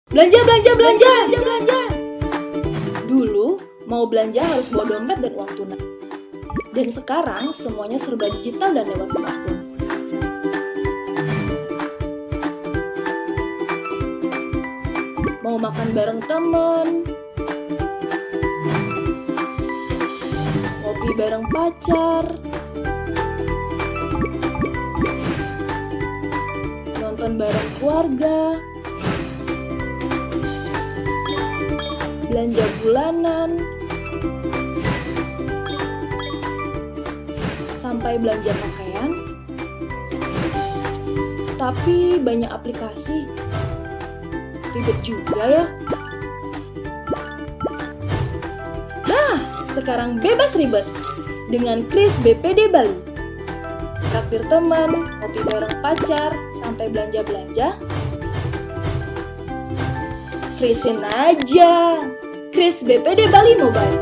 Belanja, belanja, belanja, belanja, belanja. Dulu, mau belanja harus bawa dompet dan uang tunai. Dan sekarang, semuanya serba digital dan lewat smartphone. Mau makan bareng temen, ngopi bareng pacar, nonton bareng keluarga, belanja bulanan, sampai belanja pakaian. Tapi banyak aplikasi, ribet juga ya. Nah, sekarang bebas ribet dengan Kris BPD Bali. Traktir teman, ngopi bareng pacar, sampai belanja-belanja. Krisin aja, Kris BPD Bali Mobile.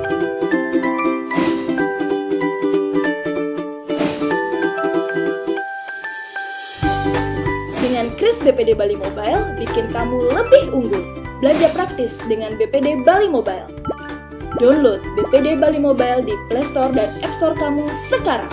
Dengan Kris BPD Bali Mobile, bikin kamu lebih unggul. Belanja praktis dengan BPD Bali Mobile. Download BPD Bali Mobile di Play Store dan App Store kamu sekarang.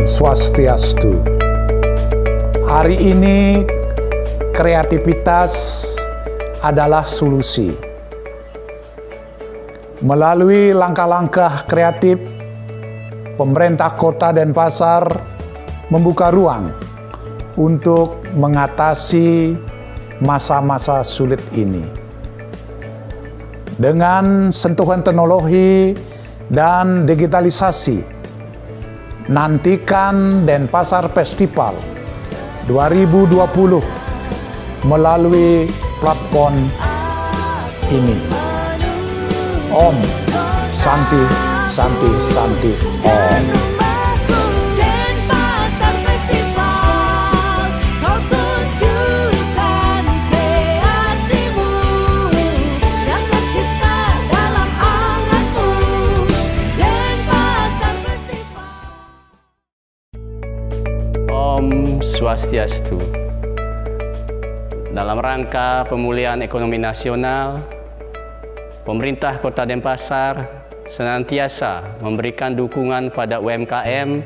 Swastiastu. Hari ini kreativitas adalah solusi. Melalui langkah-langkah kreatif, pemerintah Kota Denpasar membuka ruang untuk mengatasi masa-masa sulit ini. Dengan sentuhan teknologi dan digitalisasi, nantikan Denpasar Festival 2020 melalui platform ini. Om Santi Santi Santi Om. Denpasar Festival, kau tunjukkan kreasimu yang tercipta dalam anganmu. Denpasar Festival. Om Swastiastu. Dalam rangka pemulihan ekonomi nasional, pemerintah Kota Denpasar senantiasa memberikan dukungan pada UMKM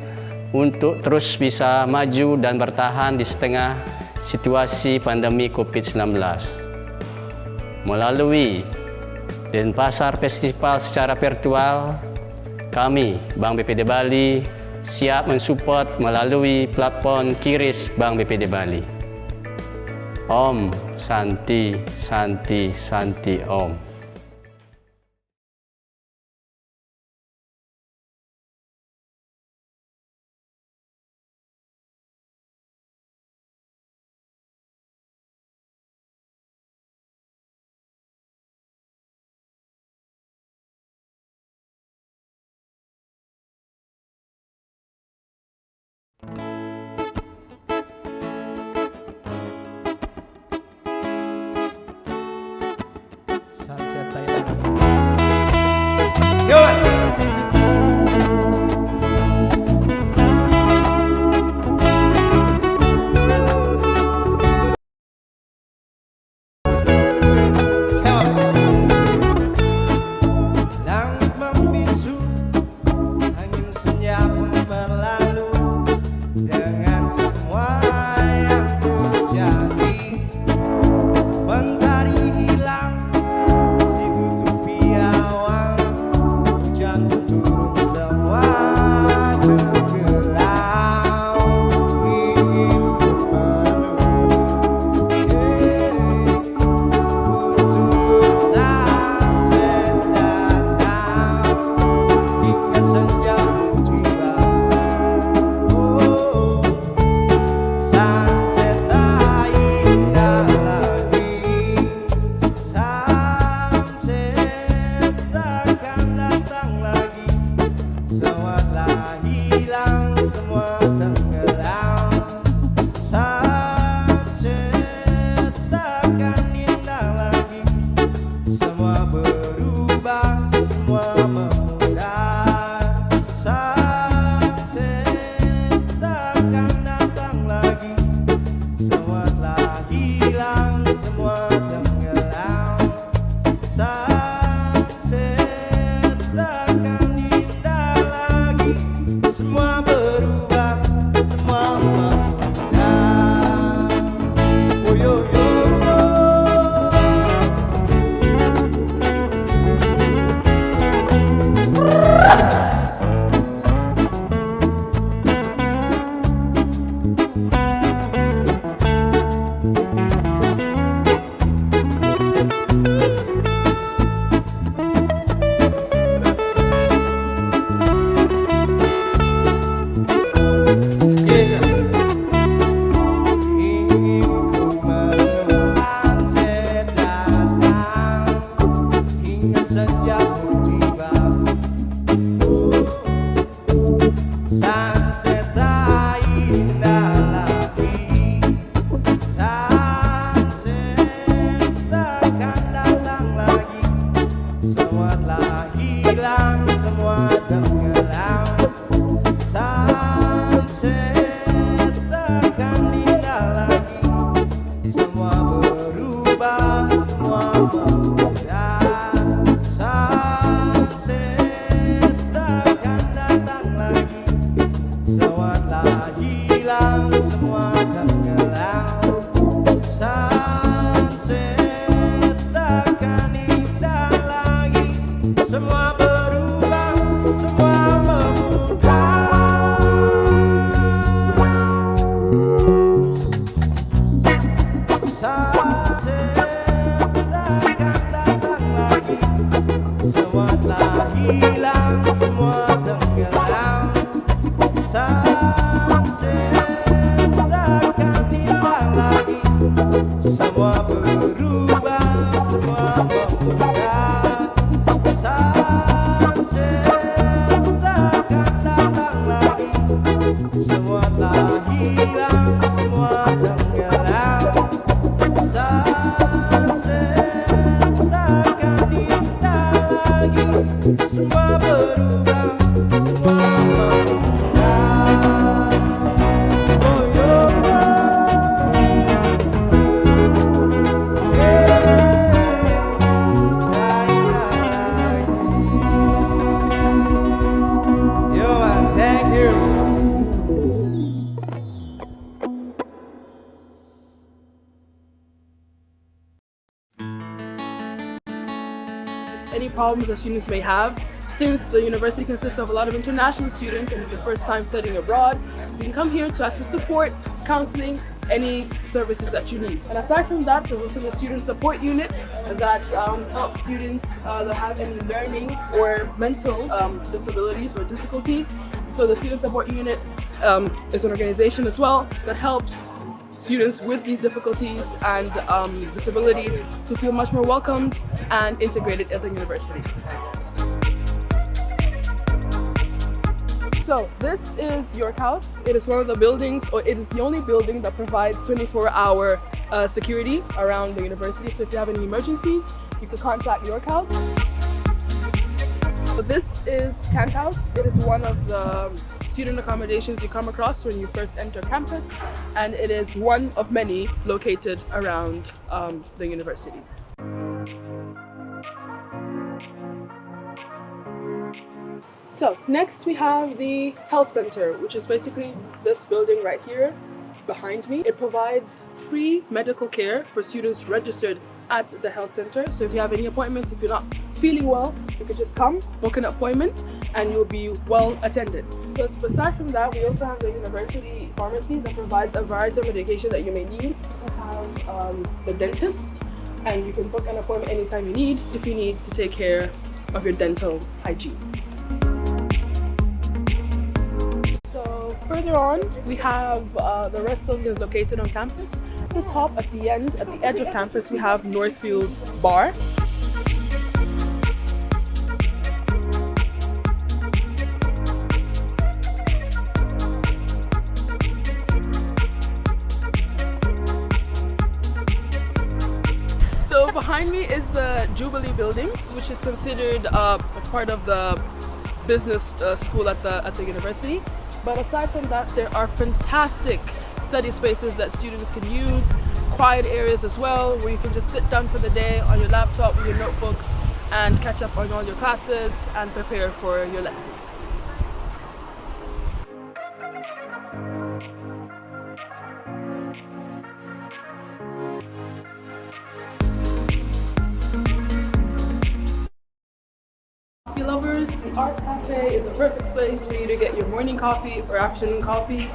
untuk terus bisa maju dan bertahan di setengah situasi pandemi COVID-19. Melalui Denpasar Festival secara virtual, kami, Bank BPD Bali, siap mensupport melalui platform QRIS Bank BPD Bali. Om Santi Santi Santi Om. Semua hilang, semua akan Semua telah hilang, semua tenggelam. Sunset takkan indah lagi. Semua berubah, semua berubah. Oh yo yo, yo man, thank you. Any problems that students may have. Since the university consists of a lot of international students and it's the first time studying abroad, you can come here to ask for support, counseling, any services that you need. And aside from that, there's also the student support unit that helps students that have any learning or mental disabilities or difficulties. So the student support unit is an organization as well that helps students with these difficulties and disabilities to feel much more welcomed and integrated at the university. So this is York House. It is one of the buildings, or it is the only building that provides 24-hour security around the university. So if you have any emergencies, you can contact York House. So this is Kent House. It is one of the student accommodations you come across when you first enter campus, and it is one of many located around the university. So next we have the health center, which is basically this building right here behind me. It provides free medical care for students registered at the health center. So if you have any appointments, if you're not feeling well, you can just come, book an appointment, and you'll be well attended. So aside from that, we also have the university pharmacy that provides a variety of medication that you may need. We also have the dentist, and you can book an appointment anytime you need if you need to take care of your dental hygiene. So further on, we have the rest of them located on campus. At the top, at the end, at the edge of campus, we have Northfield Bar. So behind me is the Jubilee building, which is considered as part of the business school at the university. But aside from that, there are fantastic study spaces that students can use, quiet areas as well, where you can just sit down for the day on your laptop with your notebooks and catch up on all your classes and prepare for your lessons. Coffee lovers, the Arts Cafe is a perfect place for you to get your morning coffee or afternoon coffee.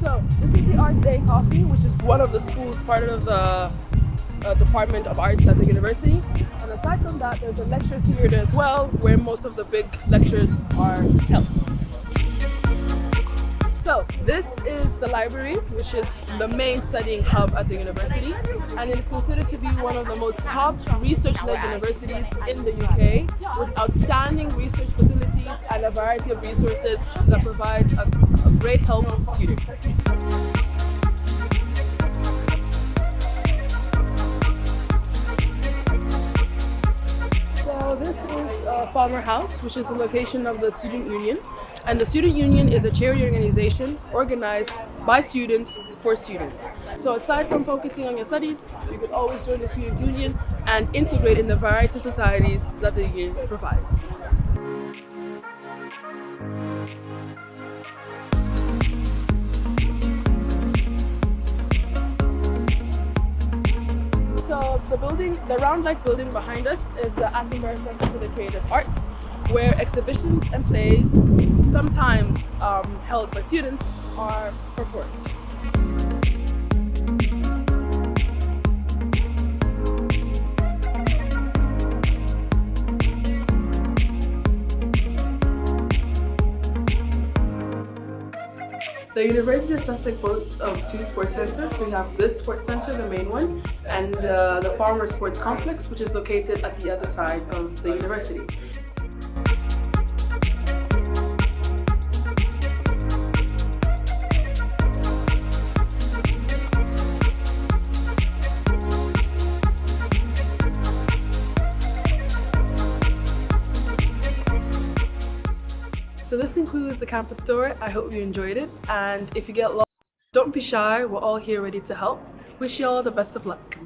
So this is the Art Day Coffee, which is one of the schools, part of the Department of Arts at the university. And aside from that, there's a lecture theater as well, where most of the big lectures are held. So this is the library, which is the main studying hub at the university, and it's considered to be one of the most top research-led universities in the UK, with outstanding research facilities and a variety of resources that provide a great help to students. So this is Farmer House, which is the location of the Student Union. And the Student Union is a charity organization organized by students for students. So aside from focusing on your studies, you could always join the Student Union and integrate in the variety of societies that the union provides. So the building, the round-like building behind us is the Attenborough Center for the Creative Arts, where exhibitions and plays, sometimes held by students, are performed. The University of Sussex boasts of two sports centres. So we have this sports centre, the main one, and the Farmer Sports Complex, which is located at the other side of the university. So this concludes the campus tour. I hope you enjoyed it. And if you get lost, don't be shy. We're all here ready to help. Wish you all the best of luck.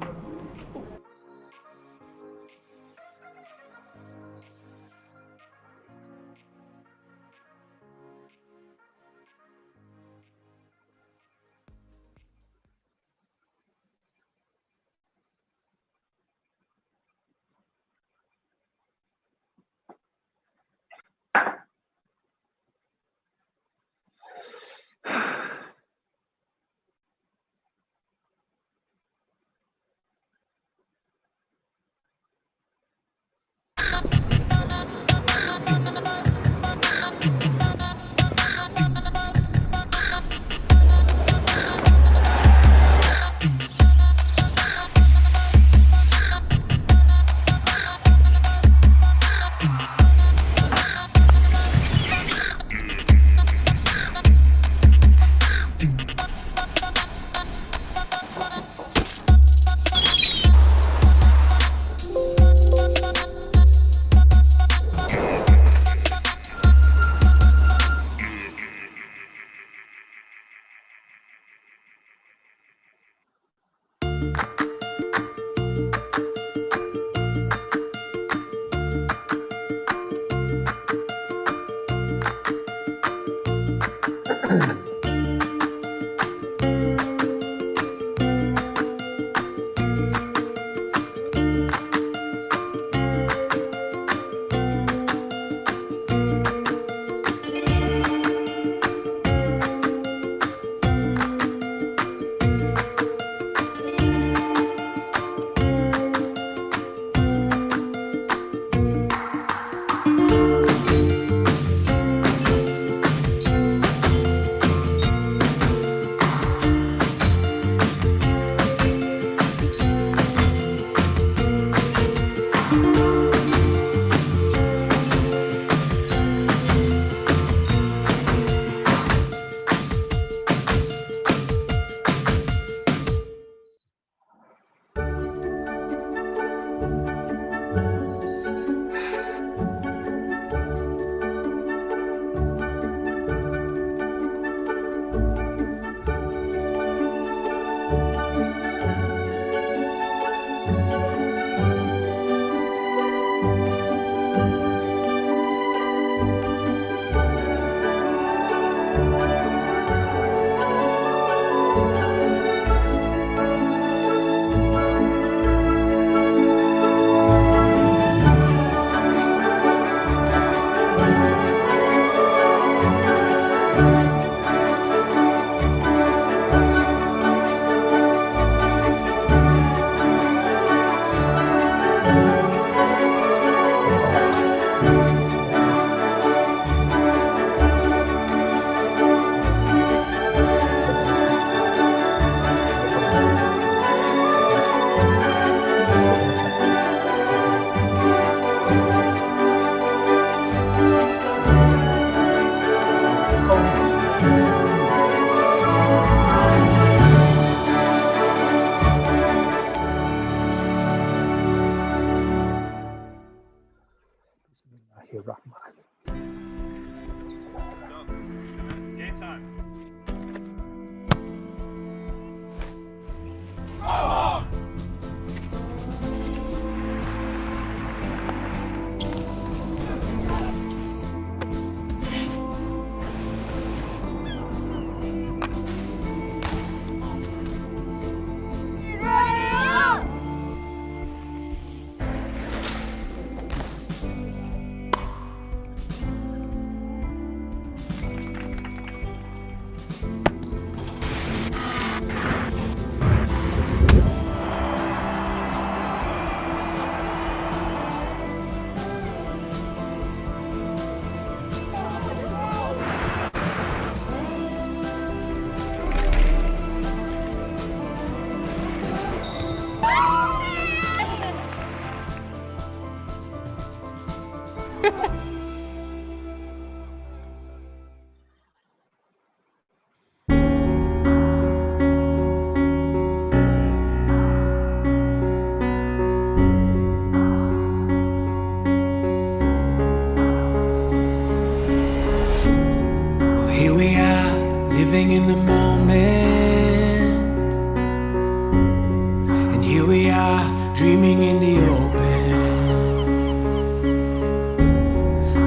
Well, here we are, living in the moment. And here we are, dreaming in the open.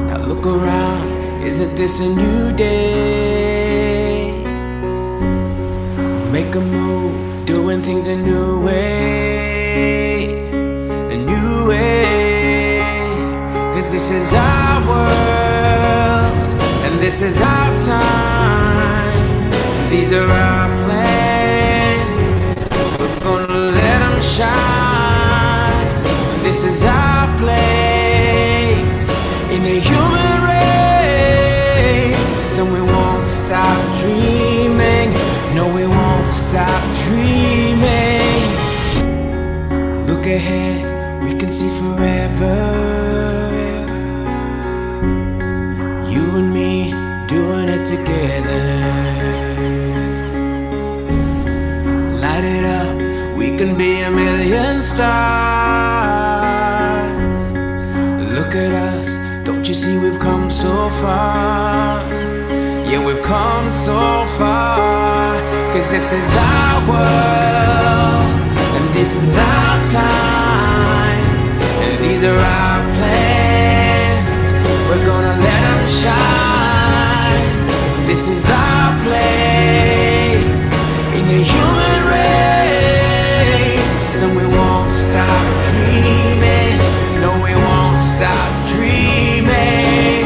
Now look around, isn't this a new day? Make a move, doing things a new way. A new way. 'Cause this is our world, and this is our time. These are our plans, we're gonna let them shine. This is our place in the human race, and we won't stop dreaming. No, we won't stop dreaming. Look ahead, we can see forever. You and me doing it together. Light it up, we can be a million stars. Look at us, don't you see we've come so far? Yeah, we've come so far. 'Cause this is our world, and this is our time, and these are our plans. We're gonna let them shine. This is our place in the human race, and we won't stop dreaming. No, we won't stop dreaming.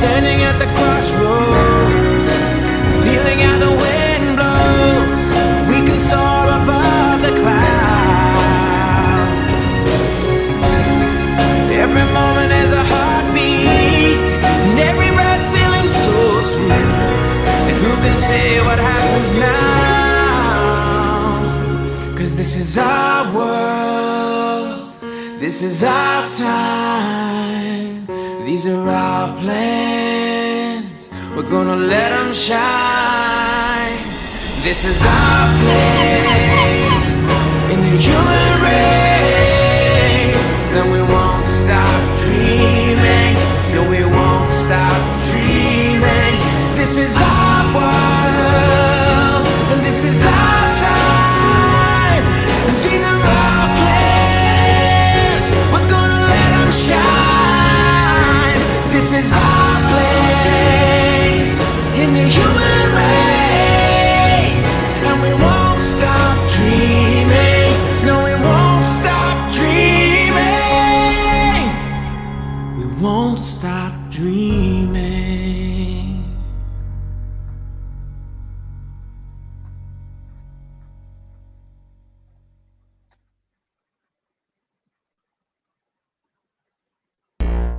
Standing at the crossroads, feeling how the wind blows. We can soar above the clouds. Every moment is a heartbeat, and every breath feeling so sweet. And who can say what happens now? 'Cause this is our world, this is our time. These are our plans, we're gonna let them shine. This is our place in the human race, and we won't stop dreaming. No, we won't stop dreaming. This is our world, and this is our time. And these are our plans, we're gonna let them shine. This is our place in the human race, and we won't stop dreaming. No, we won't stop dreaming. We won't stop dreaming.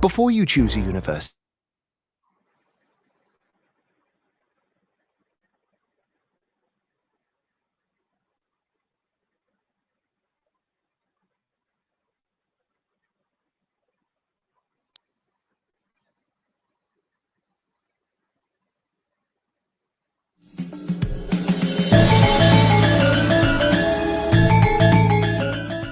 Before you choose a university,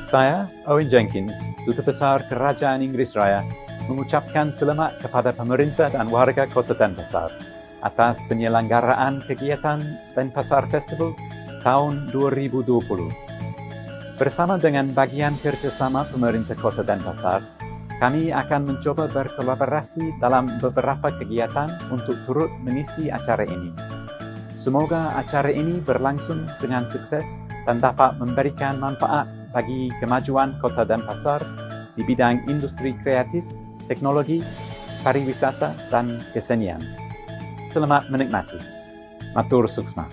Saya, Owen Jenkins, Duta Besar Kerajaan Inggris Raya, mengucapkan selamat kepada pemerintah dan warga Kota Denpasar atas penyelenggaraan kegiatan Denpasar Festival tahun 2020. Bersama dengan bagian kerjasama pemerintah Kota Denpasar, kami akan mencoba berkolaborasi dalam beberapa kegiatan untuk turut mengisi acara ini. Semoga acara ini berlangsung dengan sukses dan dapat memberikan manfaat bagi kemajuan Kota Denpasar di bidang industri kreatif, teknologi, pariwisata, dan kesenian. Selamat menikmati. Matur suksma.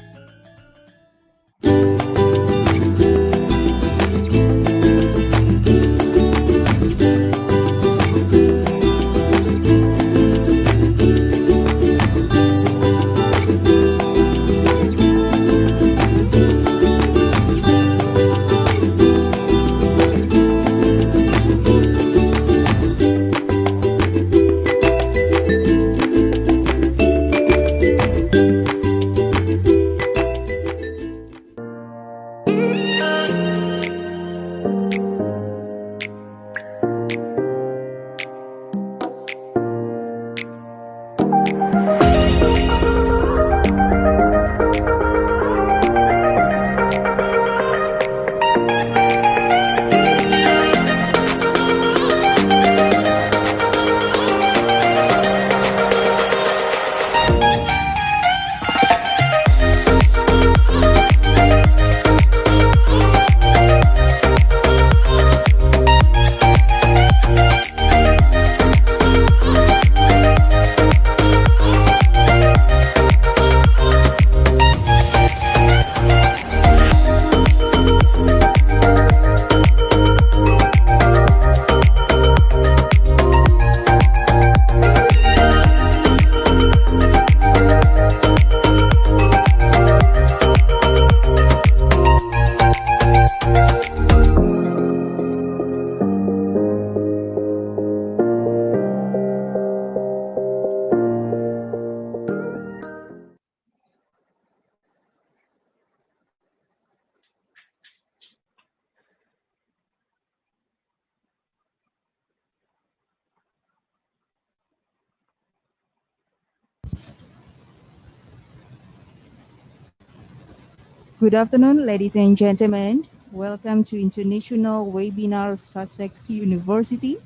Good afternoon, ladies and gentlemen. Welcome to International Webinar Sussex University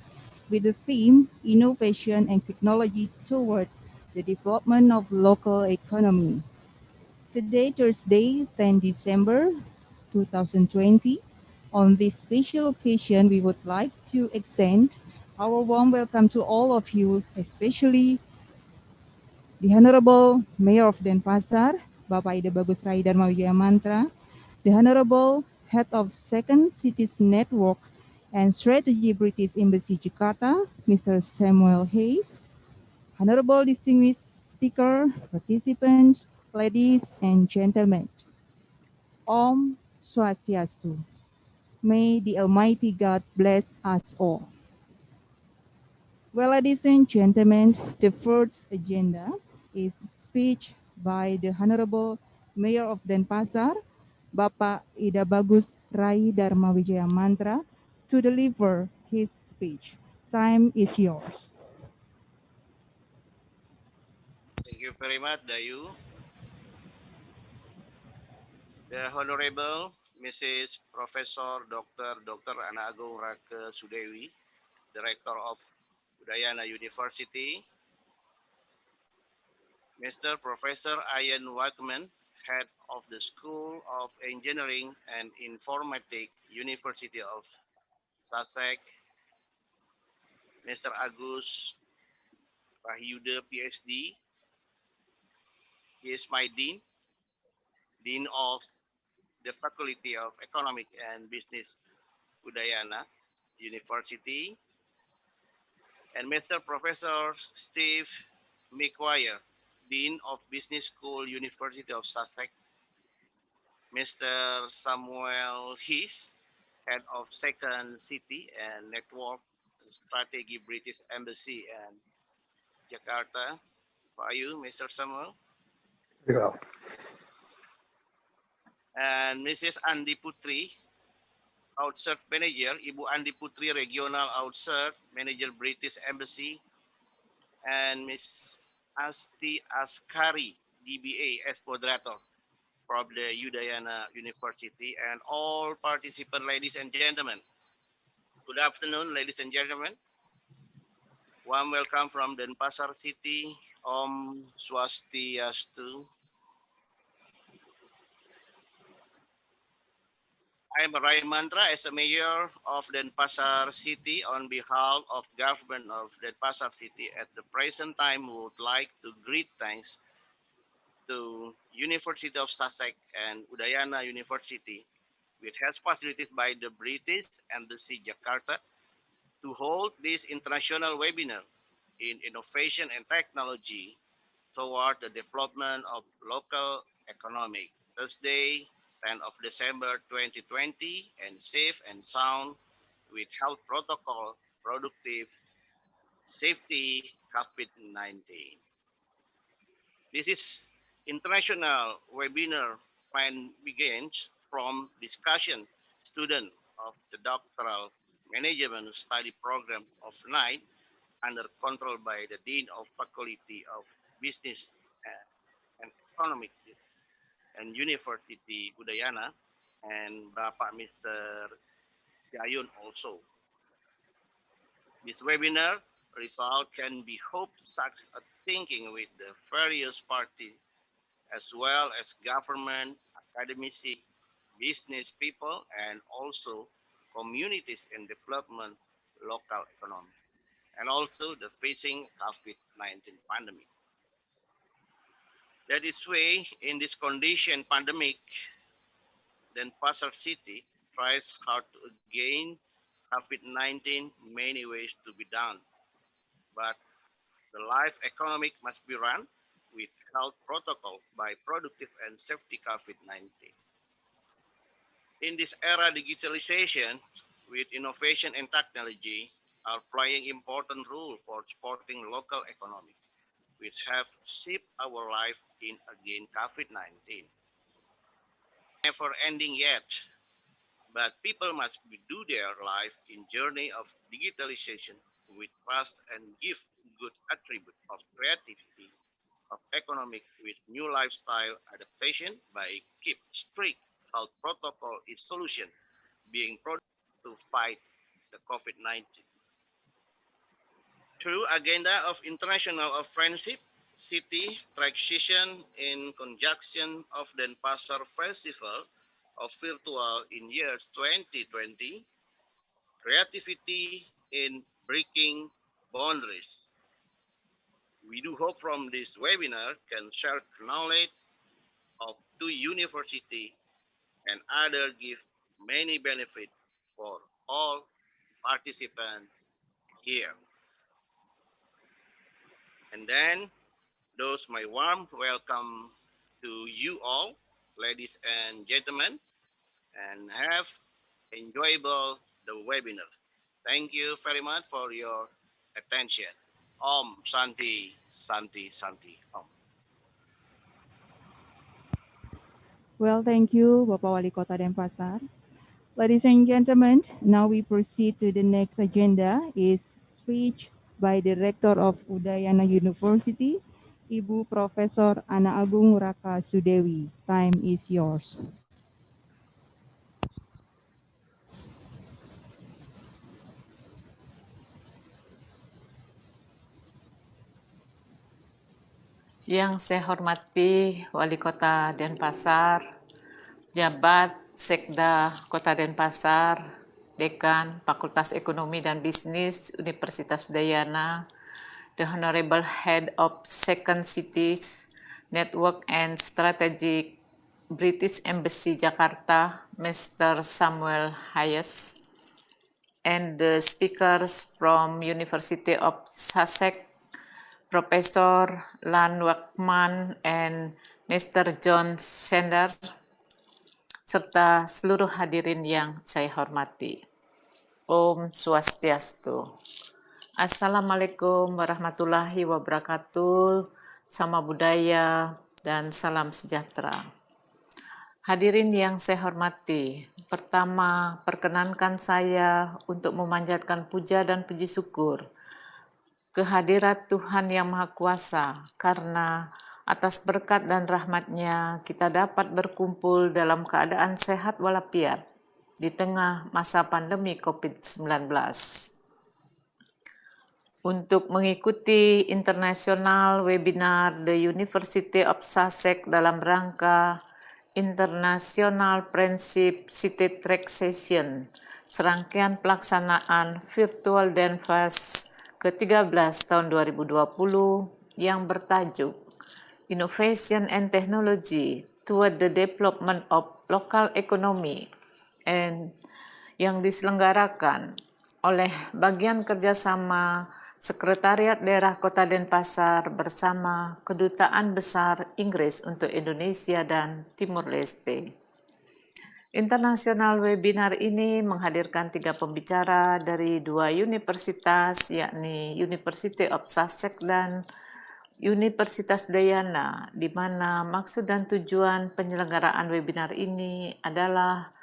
with the theme Innovation and Technology Toward the Development of Local Economy. Today, Thursday, 10 December 2020, on this special occasion, we would like to extend our warm welcome to all of you, especially the Honorable Mayor of Denpasar, Bapak Ida Bagus Rai Dharma Wijaya Mantra, the Honorable Head of Second Cities Network and Strategy British Embassy Jakarta, Mr. Samuel Hayes, Honorable Distinguished Speaker, participants, ladies and gentlemen, Om Swastiastu. May the Almighty God bless us all. Well, ladies and gentlemen, the first agenda is speech by the Honorable Mayor of Denpasar, Bapak Ida Bagus Rai Dharma Wijaya Mantra, to deliver his speech. Time is yours. Thank you very much, Dayu. The Honorable Mrs. Professor Dr. Ana Agung Rake Sudewi, Director of Udayana University, Mr. Professor Ian Wagman, Head of the School of Engineering and Informatics, University of Sussex, Mr. Agus Rahyuda, PhD, he is my Dean of the Faculty of Economic and Business Udayana University, and Mr. Professor Steve McGuire, Dean of Business School, University of Sussex, Mr. Samuel Heath, Head of Second City and Network Strategy, British Embassy and Jakarta. For you, Mr. Samuel. Very well. And Mrs. Andi Putri, Outsearch Manager, Ibu Andi Putri, Regional Outsearch Manager, British Embassy, and Miss Asti Askari, DBA, as moderator from the Udayana University, and all participant ladies and gentlemen. Good afternoon, ladies and gentlemen. Warm welcome from Denpasar City. Om Swastiastu. I am Rai Mantra as a mayor of Denpasar City on behalf of government of Denpasar City. At the present time, we would like to greet thanks to University of Sussex and Udayana University, which has facilities by the British Embassy Jakarta to hold this international webinar in innovation and technology toward the development of local economic. Thursday, 10th of December 2020, and safe and sound with health protocol, productive safety, COVID-19. This is international webinar plan begins from discussion student of the doctoral management study program of NITE under control by the Dean of Faculty of Business and Economic and University Udayana and Bapak Mr. Jayun also. This webinar result can be hoped to start a thinking with the various parties as well as government, academics, business people, and also communities in development, local economy, and also the facing COVID-19 pandemic. That is why in this condition pandemic, Denpasar City tries hard to again COVID-19 many ways to be done. But the life economic must be run with health protocol by productive and safety COVID-19. In this era, digitalization with innovation and technology are playing important role for supporting local economy, which have shaped our life in again COVID-19. Never ending yet, but people must do their life in journey of digitalization with trust and give good attribute of creativity of economic with new lifestyle adaptation by keep strict health protocol is solution being produced to fight the COVID-19. Through agenda of international of friendship, city transition in conjunction of Denpasar Festival of virtual in years 2020, creativity in breaking boundaries. We do hope from this webinar can share knowledge of two university and other give many benefit for all participants here. And then those my warm welcome to you all, ladies and gentlemen, and have enjoyable the webinar. Thank you very much for your attention. Om Santi, Santi, Santi, Om. Well, thank you, Bapak Wali Kota Denpasar. Ladies and gentlemen, now we proceed to the next agenda is speech by the Rector of Udayana University, Ibu Profesor Ana Agung Raka Sudewi. Time is yours. Yang saya hormati Wali Kota Denpasar, Jabat Sekda Kota Denpasar, Dekan Fakultas Ekonomi dan Bisnis Universitas Udayana, the Honorable Head of Second Cities Network and Strategic British Embassy Jakarta, Mr. Samuel Hayes, and the speakers from University of Sussex, Profesor Lan Wakman and Mr. John Sender, serta seluruh hadirin yang saya hormati. Om Swastiastu. Assalamualaikum warahmatullahi wabarakatuh, sama budaya, dan salam sejahtera. Hadirin yang saya hormati, pertama perkenankan saya untuk memanjatkan puja dan puji syukur kehadirat Tuhan Yang Maha Kuasa, karena atas berkat dan rahmat-Nya kita dapat berkumpul dalam keadaan sehat walafiat di tengah masa pandemi COVID-19. Untuk mengikuti internasional webinar The University of Sussex dalam rangka International Friendship City Track Session, serangkaian pelaksanaan virtual Denfest ke-13 tahun 2020 yang bertajuk Innovation and Technology Toward the Development of Local Economy and yang diselenggarakan oleh Bagian Kerjasama Sekretariat Daerah Kota Denpasar bersama Kedutaan Besar Inggris untuk Indonesia dan Timur Leste. Internasional webinar ini menghadirkan 3 pembicara dari 2 universitas, yakni University of Sussex dan Universitas Udayana, di mana maksud dan tujuan penyelenggaraan webinar ini adalah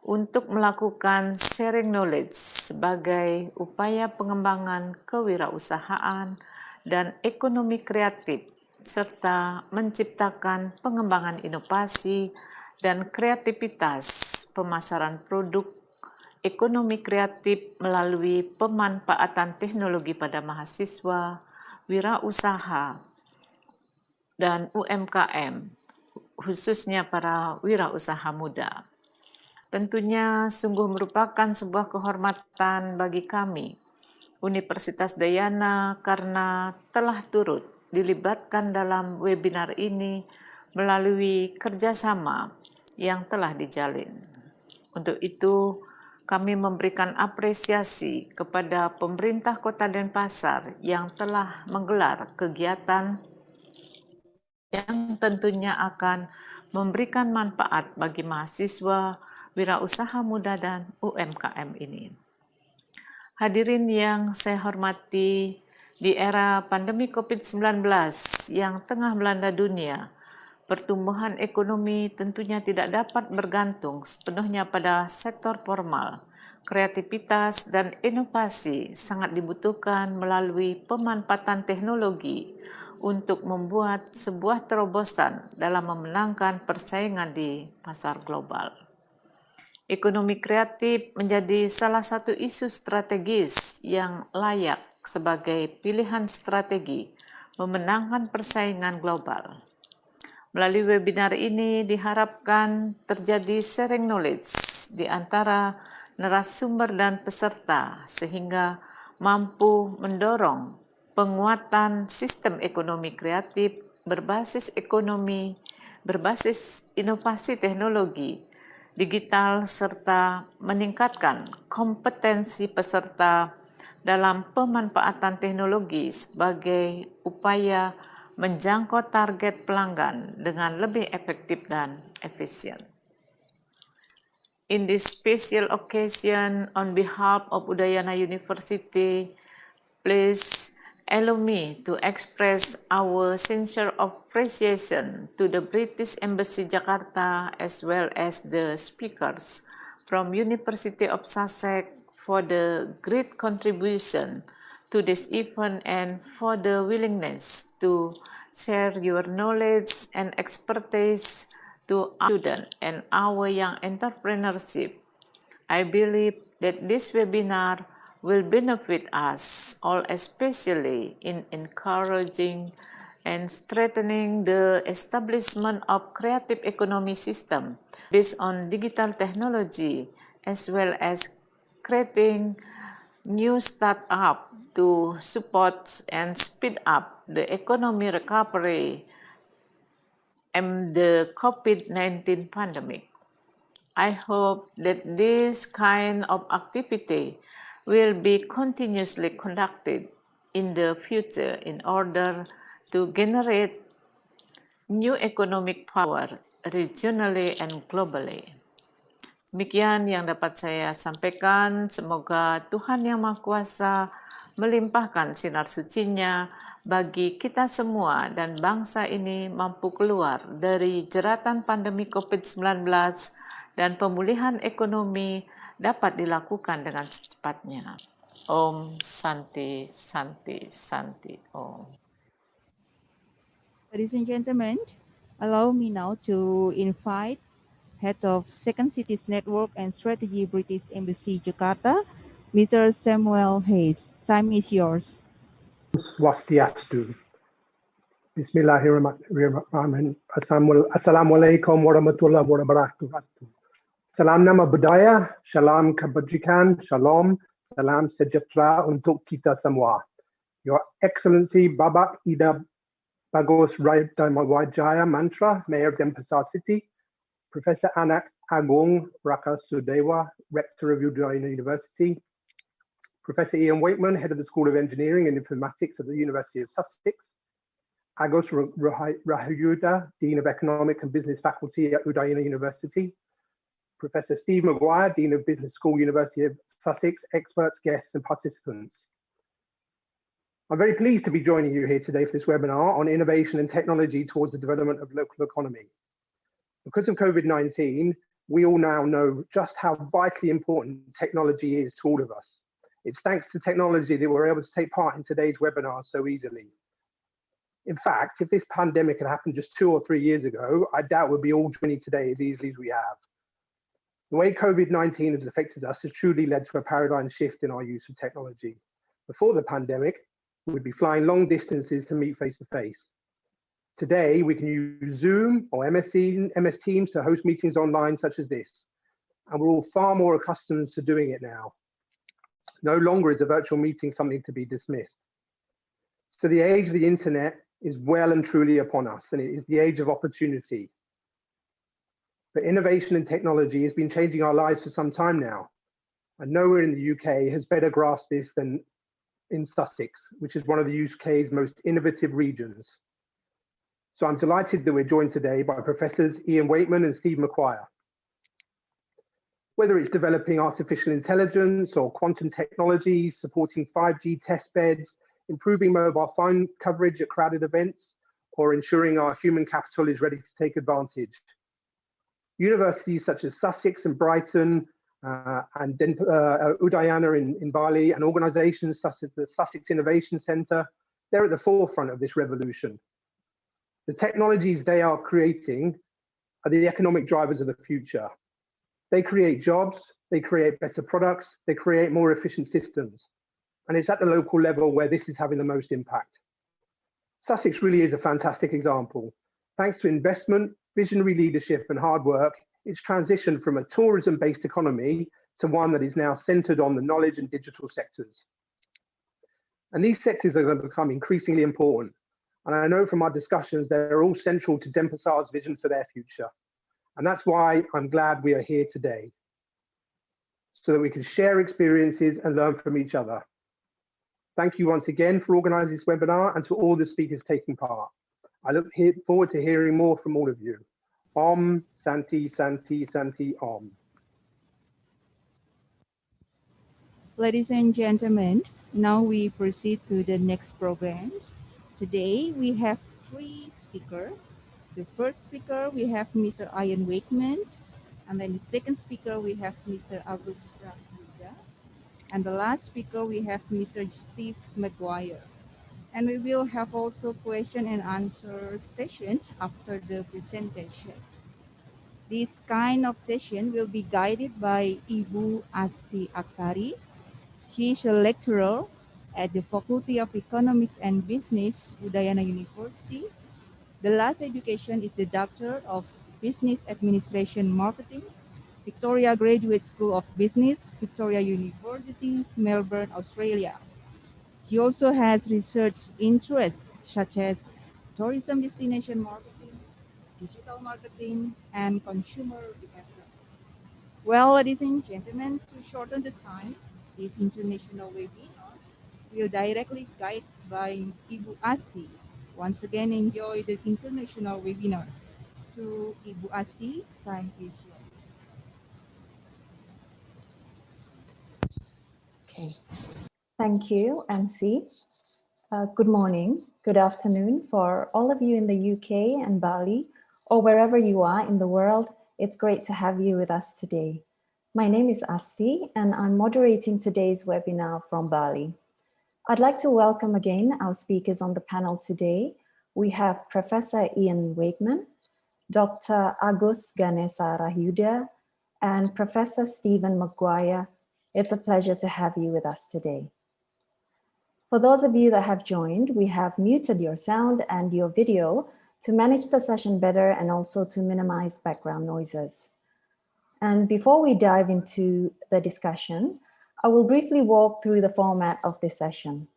untuk melakukan sharing knowledge sebagai upaya pengembangan kewirausahaan dan ekonomi kreatif, serta menciptakan pengembangan inovasi dan kreativitas pemasaran produk ekonomi kreatif melalui pemanfaatan teknologi pada mahasiswa, wirausaha, dan UMKM, khususnya para wirausaha muda. Tentunya sungguh merupakan sebuah kehormatan bagi kami, Universitas Udayana, karena telah turut dilibatkan dalam webinar ini melalui kerjasama yang telah dijalin. Untuk itu, kami memberikan apresiasi kepada pemerintah Kota Denpasar yang telah menggelar kegiatan yang tentunya akan memberikan manfaat bagi mahasiswa, wirausaha muda, dan UMKM ini. Hadirin yang saya hormati, di era pandemi COVID-19 yang tengah melanda dunia, pertumbuhan ekonomi tentunya tidak dapat bergantung sepenuhnya pada sektor formal, kreativitas dan inovasi sangat dibutuhkan melalui pemanfaatan teknologi untuk membuat sebuah terobosan dalam memenangkan persaingan di pasar global. Ekonomi kreatif menjadi salah satu isu strategis yang layak sebagai pilihan strategi memenangkan persaingan global. Melalui webinar ini diharapkan terjadi sharing knowledge di antara narasumber dan peserta sehingga mampu mendorong penguatan sistem ekonomi kreatif berbasis inovasi teknologi digital serta meningkatkan kompetensi peserta dalam pemanfaatan teknologi sebagai upaya menjangkau target pelanggan dengan lebih efektif dan efisien. In this special occasion, on behalf of Udayana University, please allow me to express our sincere appreciation to the British Embassy Jakarta as well as the speakers from University of Sussex for the great contribution to this event and for the willingness to share your knowledge and expertise to our students and our young entrepreneurship. I believe that this webinar will benefit us all, especially in encouraging and strengthening the establishment of creative economy system based on digital technology, as well as creating new startup to support and speed up the economy recovery and the COVID-19 pandemic. I hope that this kind of activity will be continuously conducted in the future in order to generate new economic power regionally and globally. Demikian yang dapat saya sampaikan. Semoga Tuhan Yang Maha Kuasa melimpahkan sinar sucinya bagi kita semua dan bangsa ini mampu keluar dari jeratan pandemi COVID-19 dan pemulihan ekonomi dapat dilakukan dengan secepatnya. Om Santi Santi Santi Om. Ladies and gentlemen, allow me now to invite Head of Second Cities Network and Strategy, British Embassy Jakarta, Mr. Samuel Hayes. Time is yours. Swastiastu. Bismillahirrahmanirrahim. Assalamualaikum warahmatullahi wabarakatuh. Salam nama budaya, salam kebajikan, shalom, salam sejahtera untuk kita semua. Your Excellency Babak Ida Bagus Wijaya Mantra, Mayor of Denpasar City, Professor Anak Agung Raka Sudewa, Rector of Udayana University, Professor Ian Wakeman, Head of the School of Engineering and Informatics at the University of Sussex, Agus Rahayuda, Dean of Economic and Business Faculty at Udayana University, Professor Steve Maguire, Dean of Business School, University of Sussex, experts, guests and participants. I'm very pleased to be joining you here today for this webinar on innovation and technology towards the development of local economy. Because of COVID-19, we all now know just how vitally important technology is to all of us. It's thanks to technology that we're able to take part in today's webinar so easily. In fact, if this pandemic had happened just 2 or 3 years ago, I doubt we'd be all joining today as easily as we have. The way COVID-19 has affected us has truly led to a paradigm shift in our use of technology. Before the pandemic, we'd be flying long distances to meet face-to-face. Today, we can use Zoom or MS Teams to host meetings online such as this. And we're all far more accustomed to doing it now. No longer is a virtual meeting something to be dismissed. So the age of the internet is well and truly upon us, and it is the age of opportunity. But innovation and technology has been changing our lives for some time now. And nowhere in the UK has better grasped this than in Sussex, which is one of the UK's most innovative regions. So I'm delighted that we're joined today by Professors Ian Wakeman and Steve Maguire. Whether it's developing artificial intelligence or quantum technology, supporting 5G test beds, improving mobile phone coverage at crowded events, or ensuring our human capital is ready to take advantage. Universities such as Sussex and Brighton and Udayana in Bali, and organizations such as the Sussex Innovation Centre, they're at the forefront of this revolution. The technologies they are creating are the economic drivers of the future. They create jobs, they create better products, they create more efficient systems. And it's at the local level where this is having the most impact. Sussex really is a fantastic example. Thanks to investment, visionary leadership, and hard work, it's transitioned from a tourism-based economy to one that is now centered on the knowledge and digital sectors. And these sectors are going to become increasingly important. And I know from our discussions, they're all central to Denpasar's vision for their future. And that's why I'm glad we are here today, so that we can share experiences and learn from each other. Thank you once again for organizing this webinar and to all the speakers taking part. I look forward to hearing more from all of you. Om Santi Santi Santi Om. Ladies and gentlemen, now we proceed to the next programs. Today we have 3 speakers. The first speaker we have Mr. Ian Wakeman, and then the second speaker we have Mr. Agus Rahmuda, and the last speaker we have Mr. Steve McGuire. And we will have also question and answer session after the presentation. This kind of session will be guided by Ibu Asti Aksari. She is a lecturer at the Faculty of Economics and Business, Udayana University. The last education is the Doctor of Business Administration Marketing, Victoria Graduate School of Business, Victoria University, Melbourne, Australia. She also has research interests such as tourism destination marketing, digital marketing, and consumer behavior. Well, ladies and gentlemen, to shorten the time, this international webinar will directly guided by Ibu Asti. Once again, enjoy the international webinar. To Ibu Asti, time is yours. Okay. Thank you, MC. Good morning, good afternoon for all of you in the UK and Bali, or wherever you are in the world. It's great to have you with us today. My name is Asti, and I'm moderating today's webinar from Bali. I'd like to welcome again our speakers on the panel today. We have Professor Ian Wakeman, Dr. Agus Ganesa Rahyuda, and Professor Stephen McGuire. It's a pleasure to have you with us today. For those of you that have joined, we have muted your sound and your video to manage the session better and also to minimize background noises. And before we dive into the discussion, I will briefly walk through the format of this session.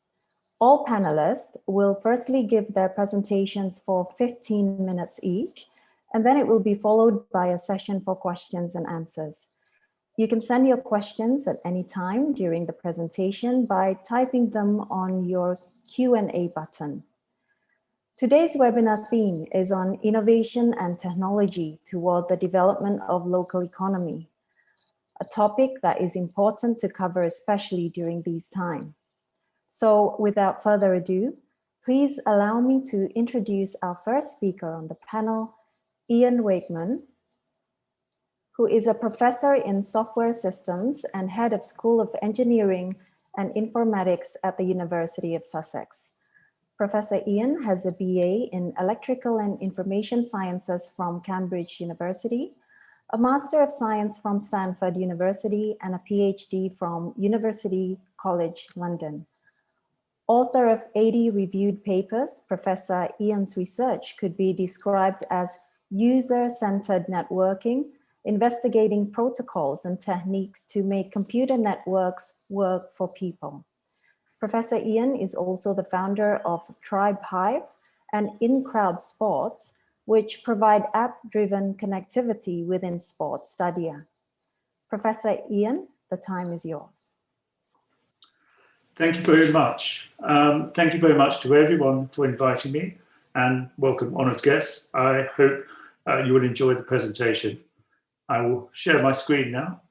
All panelists will firstly give their presentations for 15 minutes each, and then it will be followed by a session for questions and answers. You can send your questions at any time during the presentation by typing them on your Q&A button. Today's webinar theme is on innovation and technology toward the development of local economy, a topic that is important to cover especially during these times. So without further ado, please allow me to introduce our first speaker on the panel, Ian Wakeman, who is a professor in software systems and head of School of Engineering and Informatics at the University of Sussex. Professor Ian has a BA in Electrical and Information Sciences from Cambridge University, a Master of Science from Stanford University, and a PhD from University College London. Author of 80 reviewed papers, Professor Ian's research could be described as user-centered networking, investigating protocols and techniques to make computer networks work for people. Professor Ian is also the founder of Tribe Hive and In-Crowd Sports, which provide app-driven connectivity within sports stadia. Professor Ian, the time is yours. Thank you very much. Thank you very much to everyone for inviting me, and welcome honoured guests. I hope you will enjoy the presentation. I will share my screen now.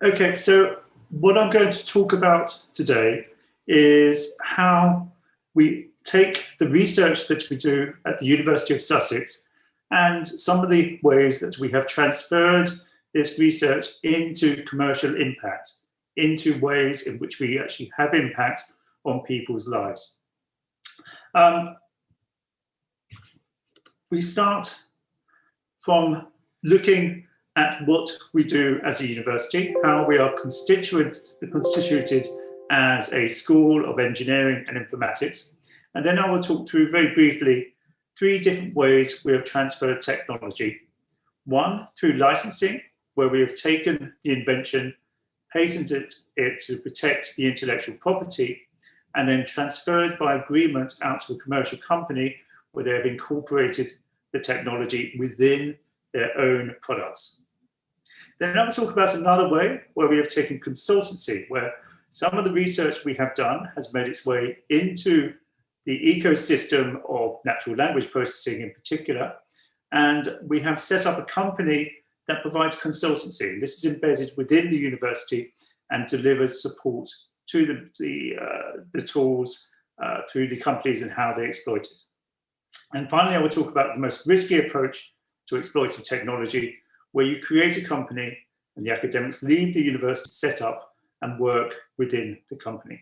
Okay, so what I'm going to talk about today is how we take the research that we do at the University of Sussex and some of the ways that we have transferred this research into commercial impact, into ways in which we actually have impact on people's lives. We start from looking at what we do as a university, how we are constituted as a school of engineering and informatics. And then I will talk through very briefly 3 different ways we have transferred technology. One, through licensing, where we have taken the invention, patented it to protect the intellectual property, and then transferred by agreement out to a commercial company where they have incorporated the technology within their own products. Then I will talk about another way where we have taken consultancy, where some of the research we have done has made its way into the ecosystem of natural language processing in particular, and we have set up a company that provides consultancy. This is embedded within the university and delivers support to the tools through the companies and how they exploit it. And finally, I will talk about the most risky approach to exploiting technology, where you create a company and the academics leave the university set up and work within the company.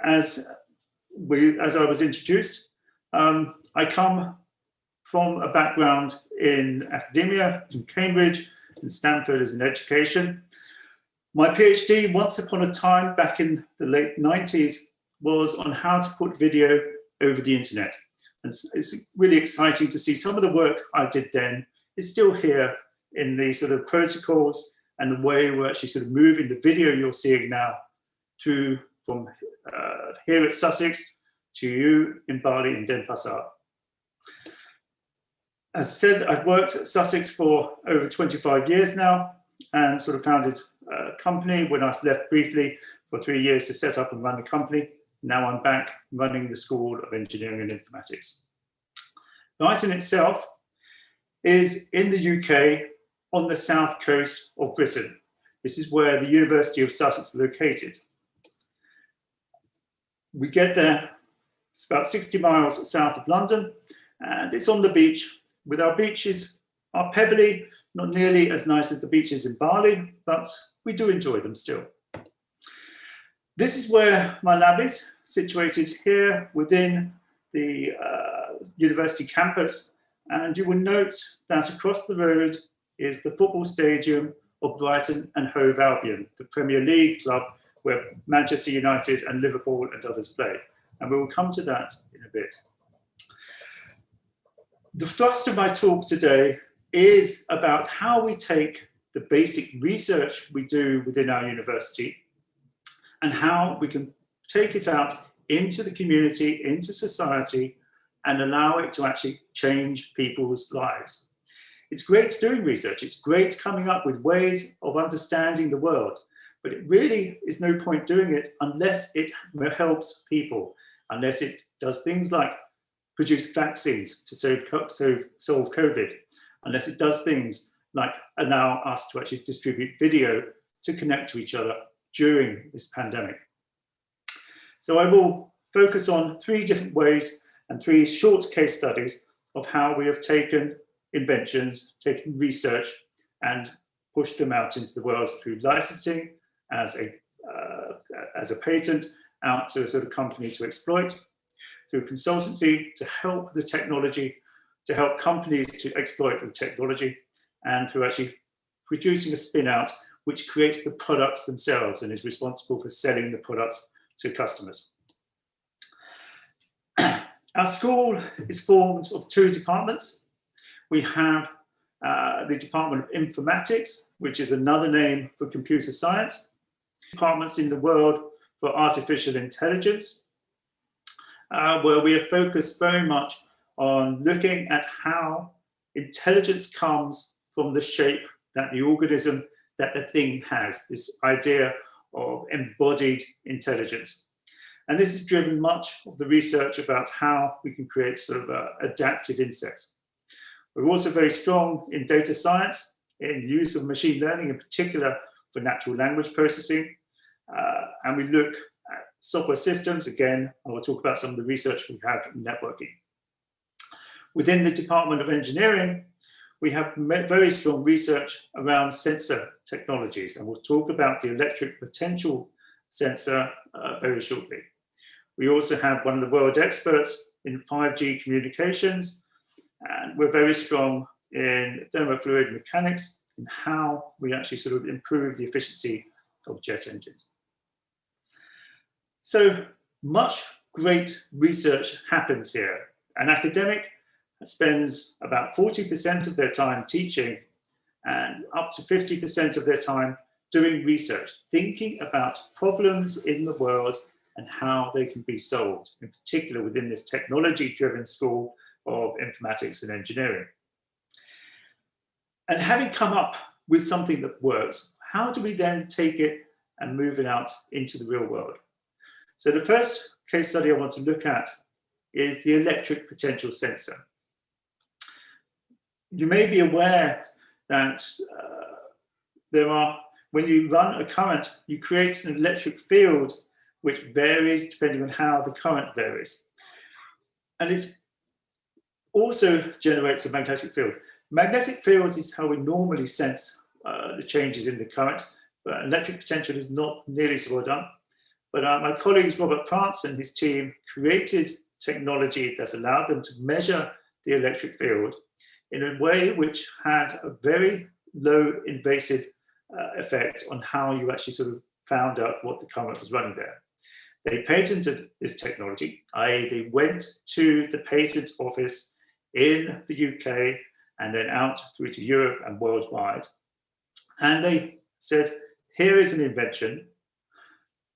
As I was introduced, I come from a background in academia, in Cambridge, and Stanford as an education. My PhD, once upon a time, back in the late 90s, was on how to put video over the internet. And it's really exciting to see some of the work I did then is still here in the sort of protocols and the way we're actually sort of moving the video you're seeing now to from here at Sussex to you in Bali and Denpasar. As I said, I've worked at Sussex for over 25 years now and sort of founded a company when I left briefly for 3 years to set up and run the company. Now I'm back running the School of Engineering and Informatics. Brighton itself is in the UK on the south coast of Britain. This is where the University of Sussex is located. We get there, it's about 60 miles south of London, and it's on the beach. With our beaches are pebbly, not nearly as nice as the beaches in Bali, but we do enjoy them still. This is where my lab is, situated here within the university campus. And you will note that across the road is the football stadium of Brighton and Hove Albion, the Premier League club where Manchester United and Liverpool and others play. And we will come to that in a bit. The thrust of my talk today is about how we take the basic research we do within our university and how we can take it out into the community, into society, and allow it to actually change people's lives. It's great doing research. It's great coming up with ways of understanding the world, but it really is no point doing it unless it helps people, unless it does things like produce vaccines to solve COVID, unless it does things like allow us to actually distribute video to connect to each other during this pandemic. So I will focus on 3 different ways and 3 short case studies of how we have taken inventions, taken research, and pushed them out into the world through licensing as a patent out to a sort of company to exploit, through consultancy to help the technology, to help companies to exploit the technology, and through actually producing a spin out which creates the products themselves and is responsible for selling the products to customers. Our school is formed of 2 departments. We have the Department of Informatics, which is another name for computer science, departments in the world for artificial intelligence, where we are focused very much on looking at how intelligence comes from the shape that the organism, that the thing has, this idea of embodied intelligence. And this has driven much of the research about how we can create sort of adaptive insects. We're also very strong in data science, in use of machine learning, in particular for natural language processing. And we look at software systems, again, I will talk about some of the research we have in networking. Within the Department of Engineering, we have very strong research around sensor technologies, and we'll talk about the electric potential sensor very shortly. We also have one of the world experts in 5G communications, and we're very strong in thermofluid mechanics and how we actually sort of improve the efficiency of jet engines. So much great research happens here. An academic spends about 40% of their time teaching and up to 50% of their time doing research, thinking about problems in the world and how they can be solved, in particular within this technology-driven school of informatics and engineering. And having come up with something that works, how do we then take it and move it out into the real world? So the first case study I want to look at is the electric potential sensor. You may be aware that when you run a current, you create an electric field which varies depending on how the current varies. And it also generates a magnetic field. Magnetic fields is how we normally sense the changes in the current, but electric potential is not nearly so well done. But my colleagues, Robert Prance and his team, created technology that allowed them to measure the electric field in a way which had a very low invasive effect on how you actually sort of found out what the current was running there. They patented this technology, i.e. they went to the patent office in the UK and then out through to Europe and worldwide. And they said, here is an invention,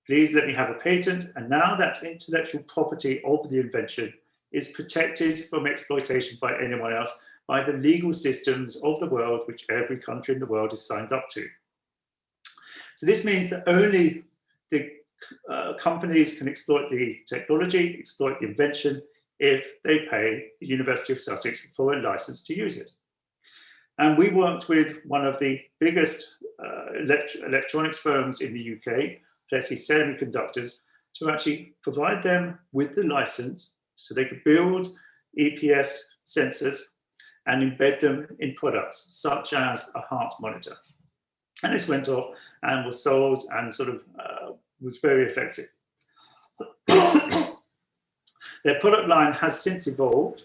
please let me have a patent. And now that intellectual property of the invention is protected from exploitation by anyone else, by the legal systems of the world, which every country in the world is signed up to. So this means that only the companies can exploit the technology, exploit the invention, if they pay the University of Sussex for a license to use it. And we worked with one of the biggest electronics firms in the UK, Plessey Semiconductors, to actually provide them with the license so they could build EPS sensors and embed them in products, such as a heart monitor. And this went off and was sold and sort of was very effective. Their product line has since evolved,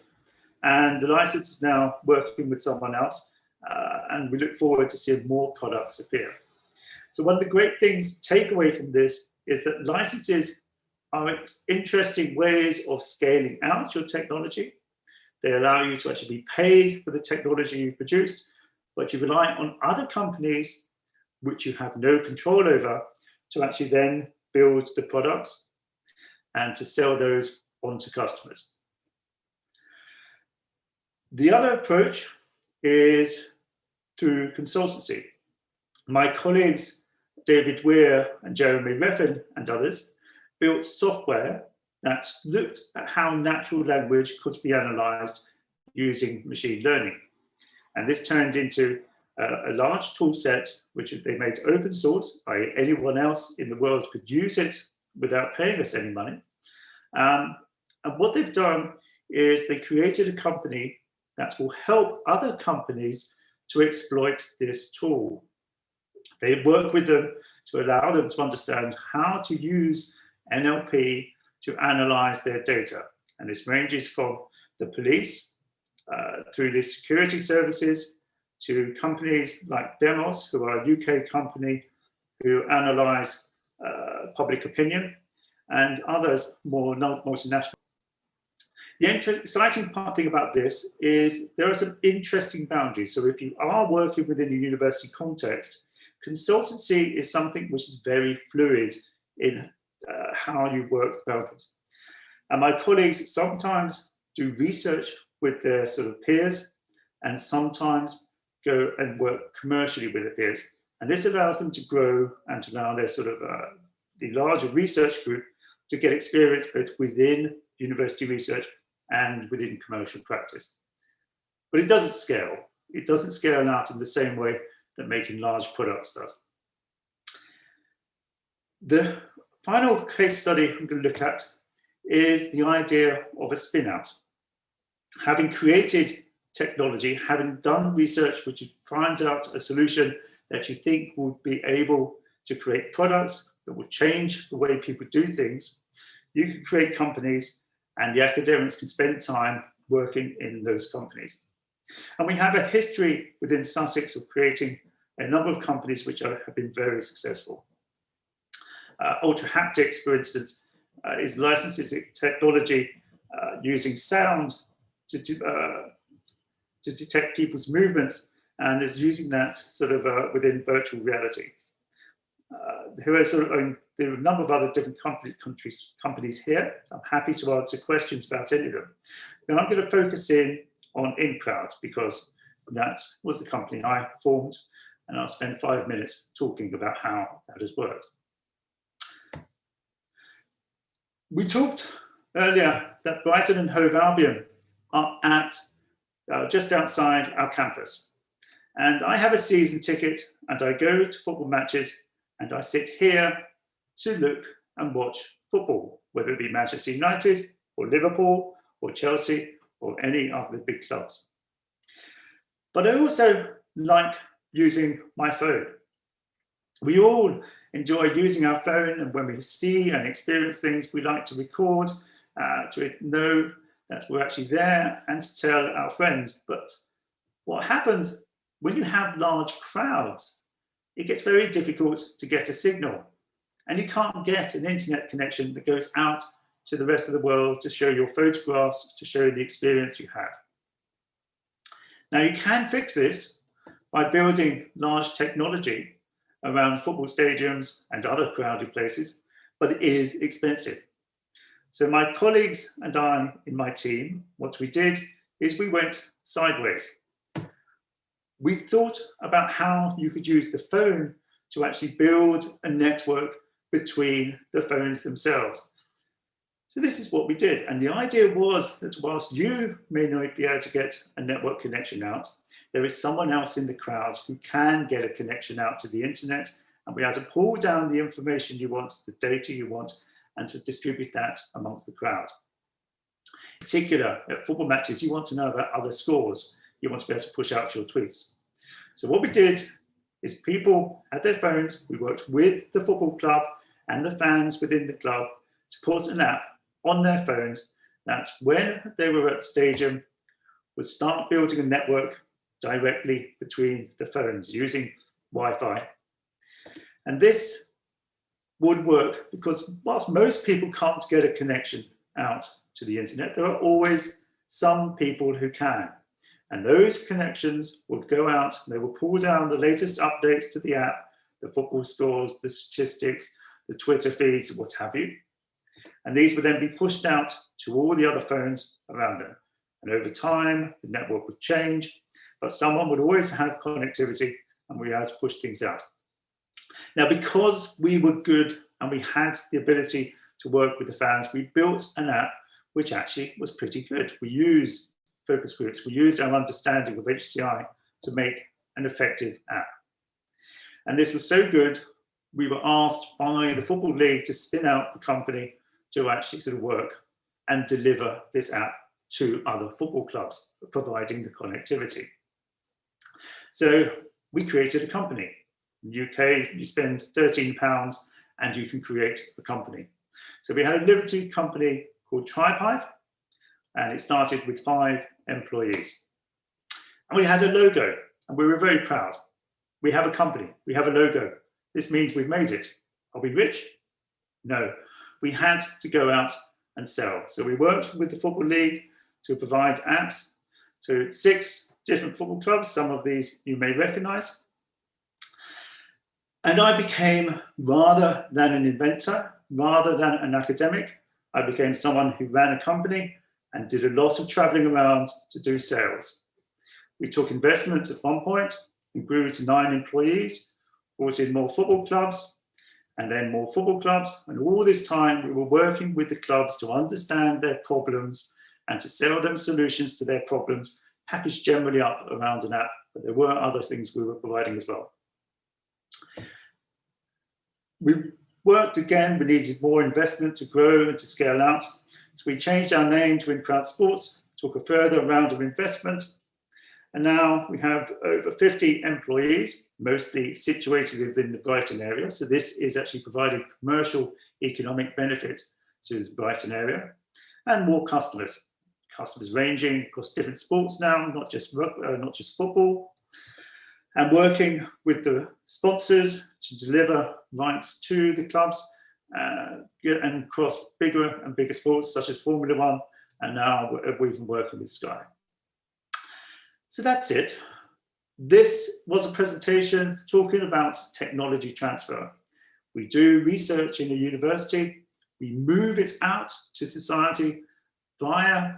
and the license is now working with someone else, and we look forward to seeing more products appear. So one of the great things to take away from this is that licenses are interesting ways of scaling out your technology. They allow you to actually be paid for the technology you've produced, but you rely on other companies which you have no control over to actually then build the products and to sell those on to customers. The other approach is through consultancy. My colleagues, David Weir and Jeremy Reffin and others, built software that looked at how natural language could be analyzed using machine learning. And this turned into a large tool set, which they made open source, i.e. anyone else in the world could use it without paying us any money. And what they've done is they created a company that will help other companies to exploit this tool. They work with them to allow them to understand how to use NLP to analyze their data. And this ranges from the police through the security services to companies like Demos, who are a UK company who analyze public opinion, and others more multinational. The exciting thing about this is there are some interesting boundaries. So if you are working within a university context, consultancy is something which is very fluid in how you work the boundaries. And my colleagues sometimes do research with their sort of peers and sometimes go and work commercially with their peers. And this allows them to grow and to allow their sort of the larger research group to get experience both within university research and within commercial practice. But it doesn't scale. It doesn't scale out in the same way that making large products does. The Final case study I'm going to look at is the idea of a spin-out. Having created technology, having done research which finds out a solution that you think would be able to create products that will change the way people do things, you can create companies and the academics can spend time working in those companies. And we have a history within Sussex of creating a number of companies which have been very successful. Ultra Haptics, for instance, is licensing technology using sound to detect people's movements, and is using that sort of within virtual reality. There are a number of other different companies here. I'm happy to answer questions about any of them. And I'm going to focus in on InCrowd because that was the company I formed, and I'll spend 5 minutes talking about how that has worked. We talked earlier that Brighton and Hove Albion are at just outside our campus. And I have a season ticket and I go to football matches and I sit here to look and watch football, whether it be Manchester United or Liverpool or Chelsea or any of the big clubs. But I also like using my phone. We all enjoy using our phone, and when we see and experience things, we like to record, to know that we're actually there and to tell our friends. But what happens when you have large crowds, it gets very difficult to get a signal, and you can't get an internet connection that goes out to the rest of the world to show your photographs, to show the experience you have. Now, you can fix this by building large technology around football stadiums and other crowded places, but it is expensive. So my colleagues and I in my team, what we did is we went sideways. We thought about how you could use the phone to actually build a network between the phones themselves. So this is what we did. And the idea was that whilst you may not be able to get a network connection out, there is someone else in the crowd who can get a connection out to the internet, and we have to pull down the information you want, the data you want, and to distribute that amongst the crowd. In particular, at football matches, you want to know about other scores. You want to be able to push out your tweets. So what we did is people had their phones, we worked with the football club and the fans within the club to put an app on their phones that when they were at the stadium would start building a network directly between the phones using Wi-Fi. And this would work because whilst most people can't get a connection out to the internet, there are always some people who can. And those connections would go out, and they will pull down the latest updates to the app, the football scores, the statistics, the Twitter feeds, what have you. And these would then be pushed out to all the other phones around them. And over time, the network would change, but someone would always have connectivity, and we had to push things out. Now, because we were good and we had the ability to work with the fans, we built an app which actually was pretty good. We used focus groups, we used our understanding of HCI to make an effective app. And this was so good, we were asked by the Football League to spin out the company to actually sort of work and deliver this app to other football clubs, providing the connectivity. So we created a company. In the UK, you spend £13 and you can create a company. So we had a limited company called TribeHive, and it started with 5 employees. And we had a logo, and we were very proud. We have a company, we have a logo. This means we've made it. Are we rich? No. We had to go out and sell. So we worked with the Football League to provide apps to 6 different football clubs. Some of these you may recognize. And I became, rather than an inventor, rather than an academic, I became someone who ran a company and did a lot of traveling around to do sales. We took investment at one point and grew to 9 employees, brought in more football clubs, and then more football clubs. And all this time, we were working with the clubs to understand their problems and to sell them solutions to their problems, packaged generally up around an app, but there were other things we were providing as well. Worked again, we needed more investment to grow and to scale out. So we changed our name to InCrowd Sports, took a further round of investment, and now we have over 50 employees, mostly situated within the Brighton area. So this is actually providing commercial economic benefit to the Brighton area, and more customers. Customers ranging across different sports now, not just football, and working with the sponsors to deliver rights to the clubs and across bigger and bigger sports such as Formula One, and now we're even working with Sky. So that's it. This was a presentation talking about technology transfer. We do research in a university, we move it out to society via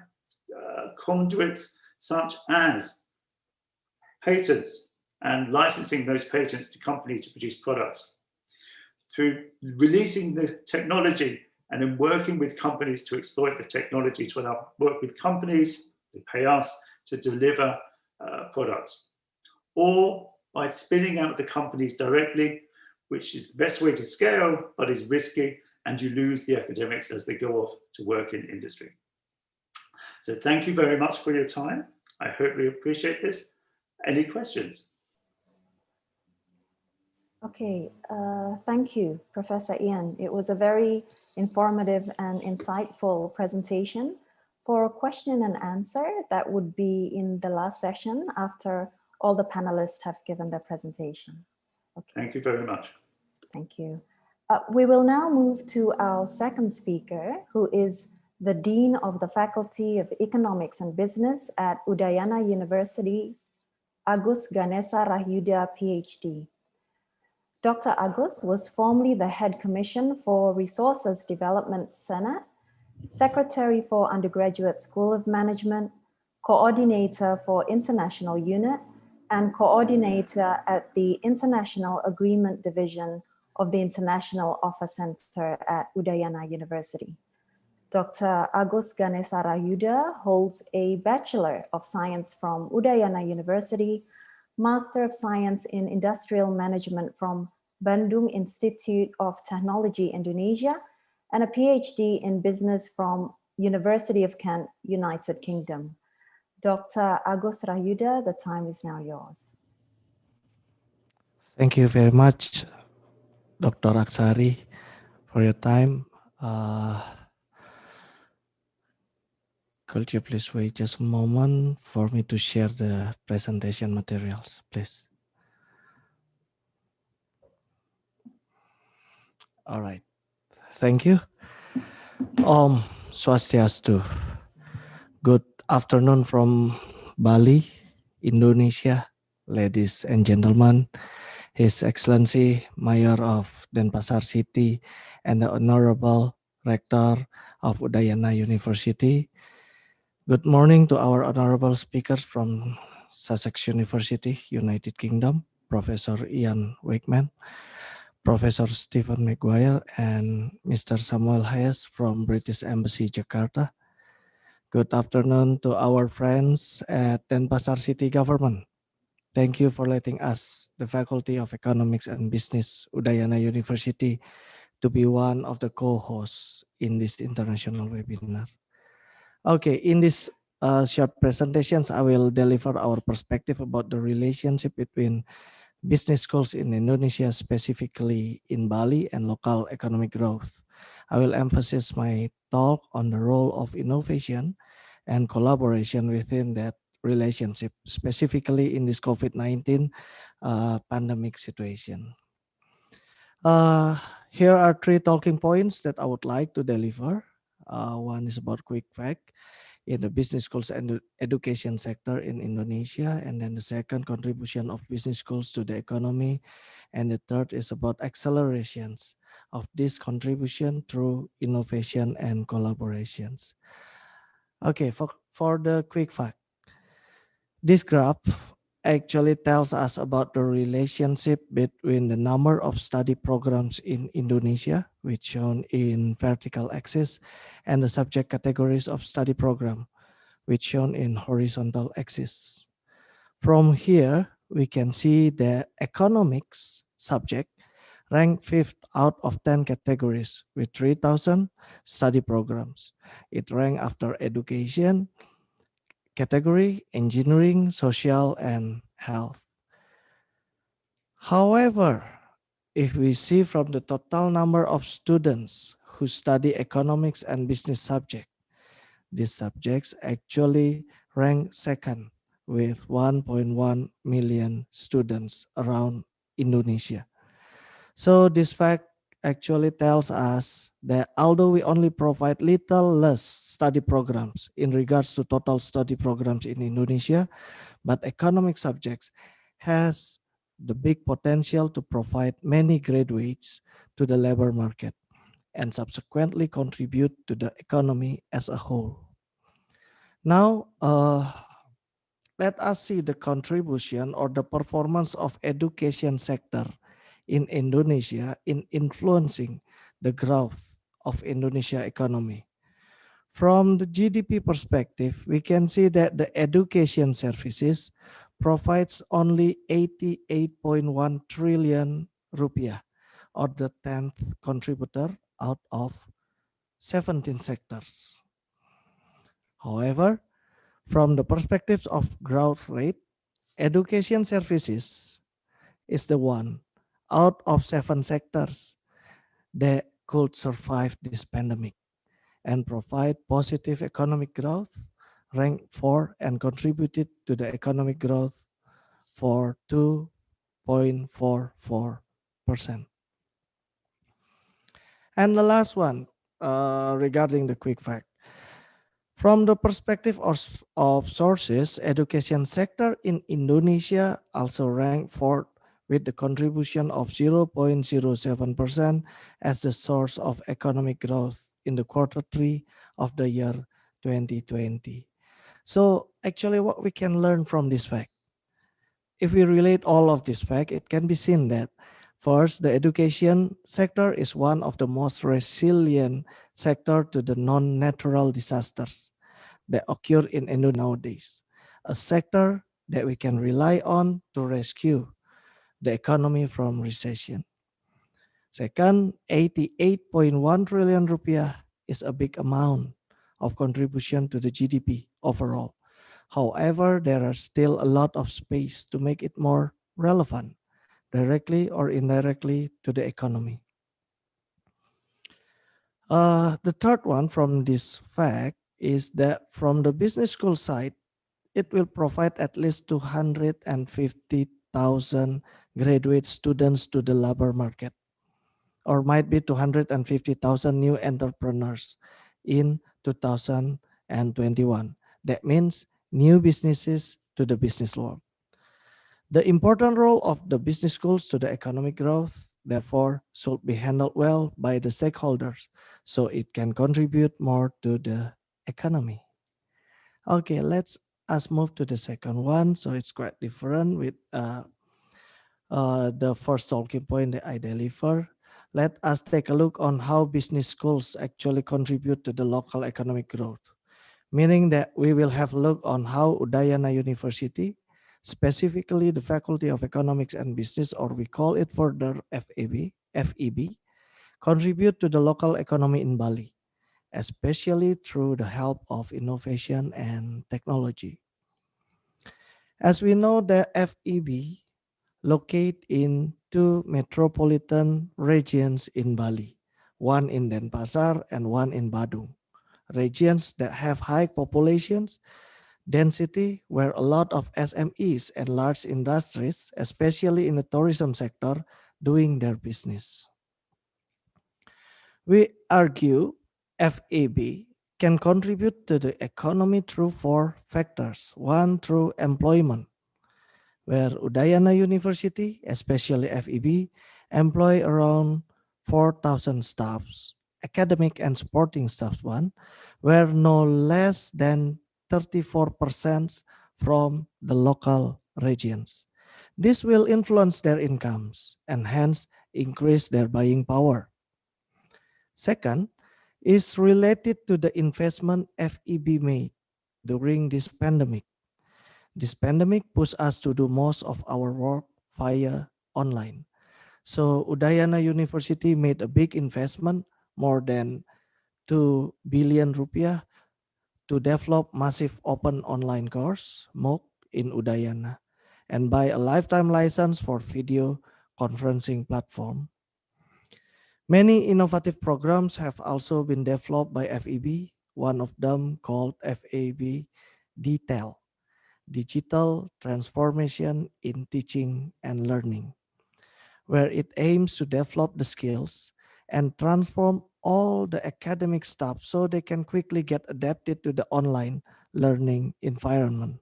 conduits such as patents and licensing those patents to companies to produce products. Through releasing the technology and then working with companies to exploit the technology, to work with companies, they pay us to deliver products. Or by spinning out the companies directly, which is the best way to scale, but is risky, and you lose the academics as they go off to work in industry. So thank you very much for your time. I hope you appreciate this. Any questions? Okay, thank you, Professor Ian. It was a very informative and insightful presentation. For question and answer, that would be in the last session after all the panelists have given their presentation. Okay. Thank you very much. Thank you. We will now move to our second speaker, who is the Dean of the Faculty of Economics and Business at Udayana University, Agus Ganesa Rahyuda, PhD. Dr. Agus was formerly the Head Commission for Resources Development Senate, Secretary for Undergraduate School of Management, Coordinator for International Unit, and Coordinator at the International Agreement Division of the International Office Center at Udayana University. Dr. Agus Ganesa Rahyuda holds a Bachelor of Science from Udayana University, Master of Science in Industrial Management from Bandung Institute of Technology, Indonesia, and a PhD in Business from University of Kent, United Kingdom. Dr. Agus Rahyuda, the time is now yours. Thank you very much, Dr. Aksari, for your time. Could you please wait just a moment for me to share the presentation materials, please? All right, thank you. Om Swastiastu. Good afternoon from Bali, Indonesia, ladies and gentlemen, His Excellency Mayor of Denpasar City and the Honorable Rector of Udayana University. Good morning to our honorable speakers from Sussex University, United Kingdom, Professor Ian Wakeman, Professor Stephen Maguire, and Mr. Samuel Hayes from British Embassy, Jakarta. Good afternoon to our friends at Denpasar City Government. Thank you for letting us, the Faculty of Economics and Business, Udayana University, to be one of the co-hosts in this international webinar. Okay, in this short presentations, I will deliver our perspective about the relationship between business schools in Indonesia, specifically in Bali, and local economic growth. I will emphasize my talk on the role of innovation and collaboration within that relationship, specifically in this COVID-19 pandemic situation. Here are 3 talking points that I would like to deliver. One is about quick fact in the business schools and education sector in Indonesia, and then the second, contribution of business schools to the economy, and the third is about accelerations of this contribution through innovation and collaborations. Okay, for the quick fact, this graph actually tells us about the relationship between the number of study programs in Indonesia, which shown in vertical axis, and the subject categories of study program, which shown in horizontal axis. From here, we can see the economics subject ranked 5th out of 10 categories with 3,000 study programs. It ranked after education category, engineering, social, and health. However, if we see from the total number of students who study economics and business subject, these subjects actually rank second with 1.1 million students around Indonesia. So this fact actually tells us that although we only provide little less study programs in regards to total study programs in Indonesia, but economic subjects has the big potential to provide many graduates to the labor market and subsequently contribute to the economy as a whole. Now, let us see the contribution or the performance of education sector in Indonesia in influencing the growth of Indonesia economy. From the GDP perspective, we can see that the education services provides only 88.1 trillion rupiah, or the 10th contributor out of 17 sectors. However, from the perspectives of growth rate, education services is the one out of 7 sectors that could survive this pandemic and provide positive economic growth, ranked 4 and contributed to the economic growth for 2.44%. And the last one, regarding the quick fact. From the perspective of sources, education sector in Indonesia also ranked fourth with the contribution of 0.07% as the source of economic growth in the quarter 3 of the year 2020. So actually what we can learn from this fact, if we relate all of this fact, it can be seen that first, the education sector is one of the most resilient sector to the non-natural disasters that occur in Indonesia nowadays, a sector that we can rely on to rescue the economy from recession. Second, 88.1 trillion rupiah is a big amount of contribution to the GDP overall. However, there are still a lot of space to make it more relevant, directly or indirectly to the economy. The third one from this fact is that from the business school side, it will provide at least 250,000 graduate students to the labor market, or might be 250,000 new entrepreneurs in 2021. That means new businesses to the business world. The important role of the business schools to the economic growth, therefore, should be handled well by the stakeholders so it can contribute more to the economy. Okay, let's us move to the second one. So it's quite different with the first talking point that I deliver. Let us take a look on how business schools actually contribute to the local economic growth. Meaning that we will have a look on how Udayana University, specifically the Faculty of Economics and Business, or we call it further FEB, contribute to the local economy in Bali, especially through the help of innovation and technology. As we know, the FEB locate in 2 metropolitan regions in Bali, one in Denpasar and one in Badung, regions that have high populations density where a lot of SMEs and large industries, especially in the tourism sector, doing their business. We argue FEB can contribute to the economy through 4 factors. One, through employment, where Udayana University, especially FEB, employ around 4,000 staffs, academic and supporting staffs one, where no less than 34% from the local regions. This will influence their incomes and hence increase their buying power. Second is related to the investment FEB made during this pandemic. This pandemic pushed us to do most of our work via online. So Udayana University made a big investment, more than 2 billion rupiah, to develop massive open online course, MOOC, in Udayana, and buy a lifetime license for video conferencing platform. Many innovative programs have also been developed by FEB, one of them called FEB Detail, Digital Transformation in Teaching and Learning, where it aims to develop the skills and transform all the academic staff so they can quickly get adapted to the online learning environment.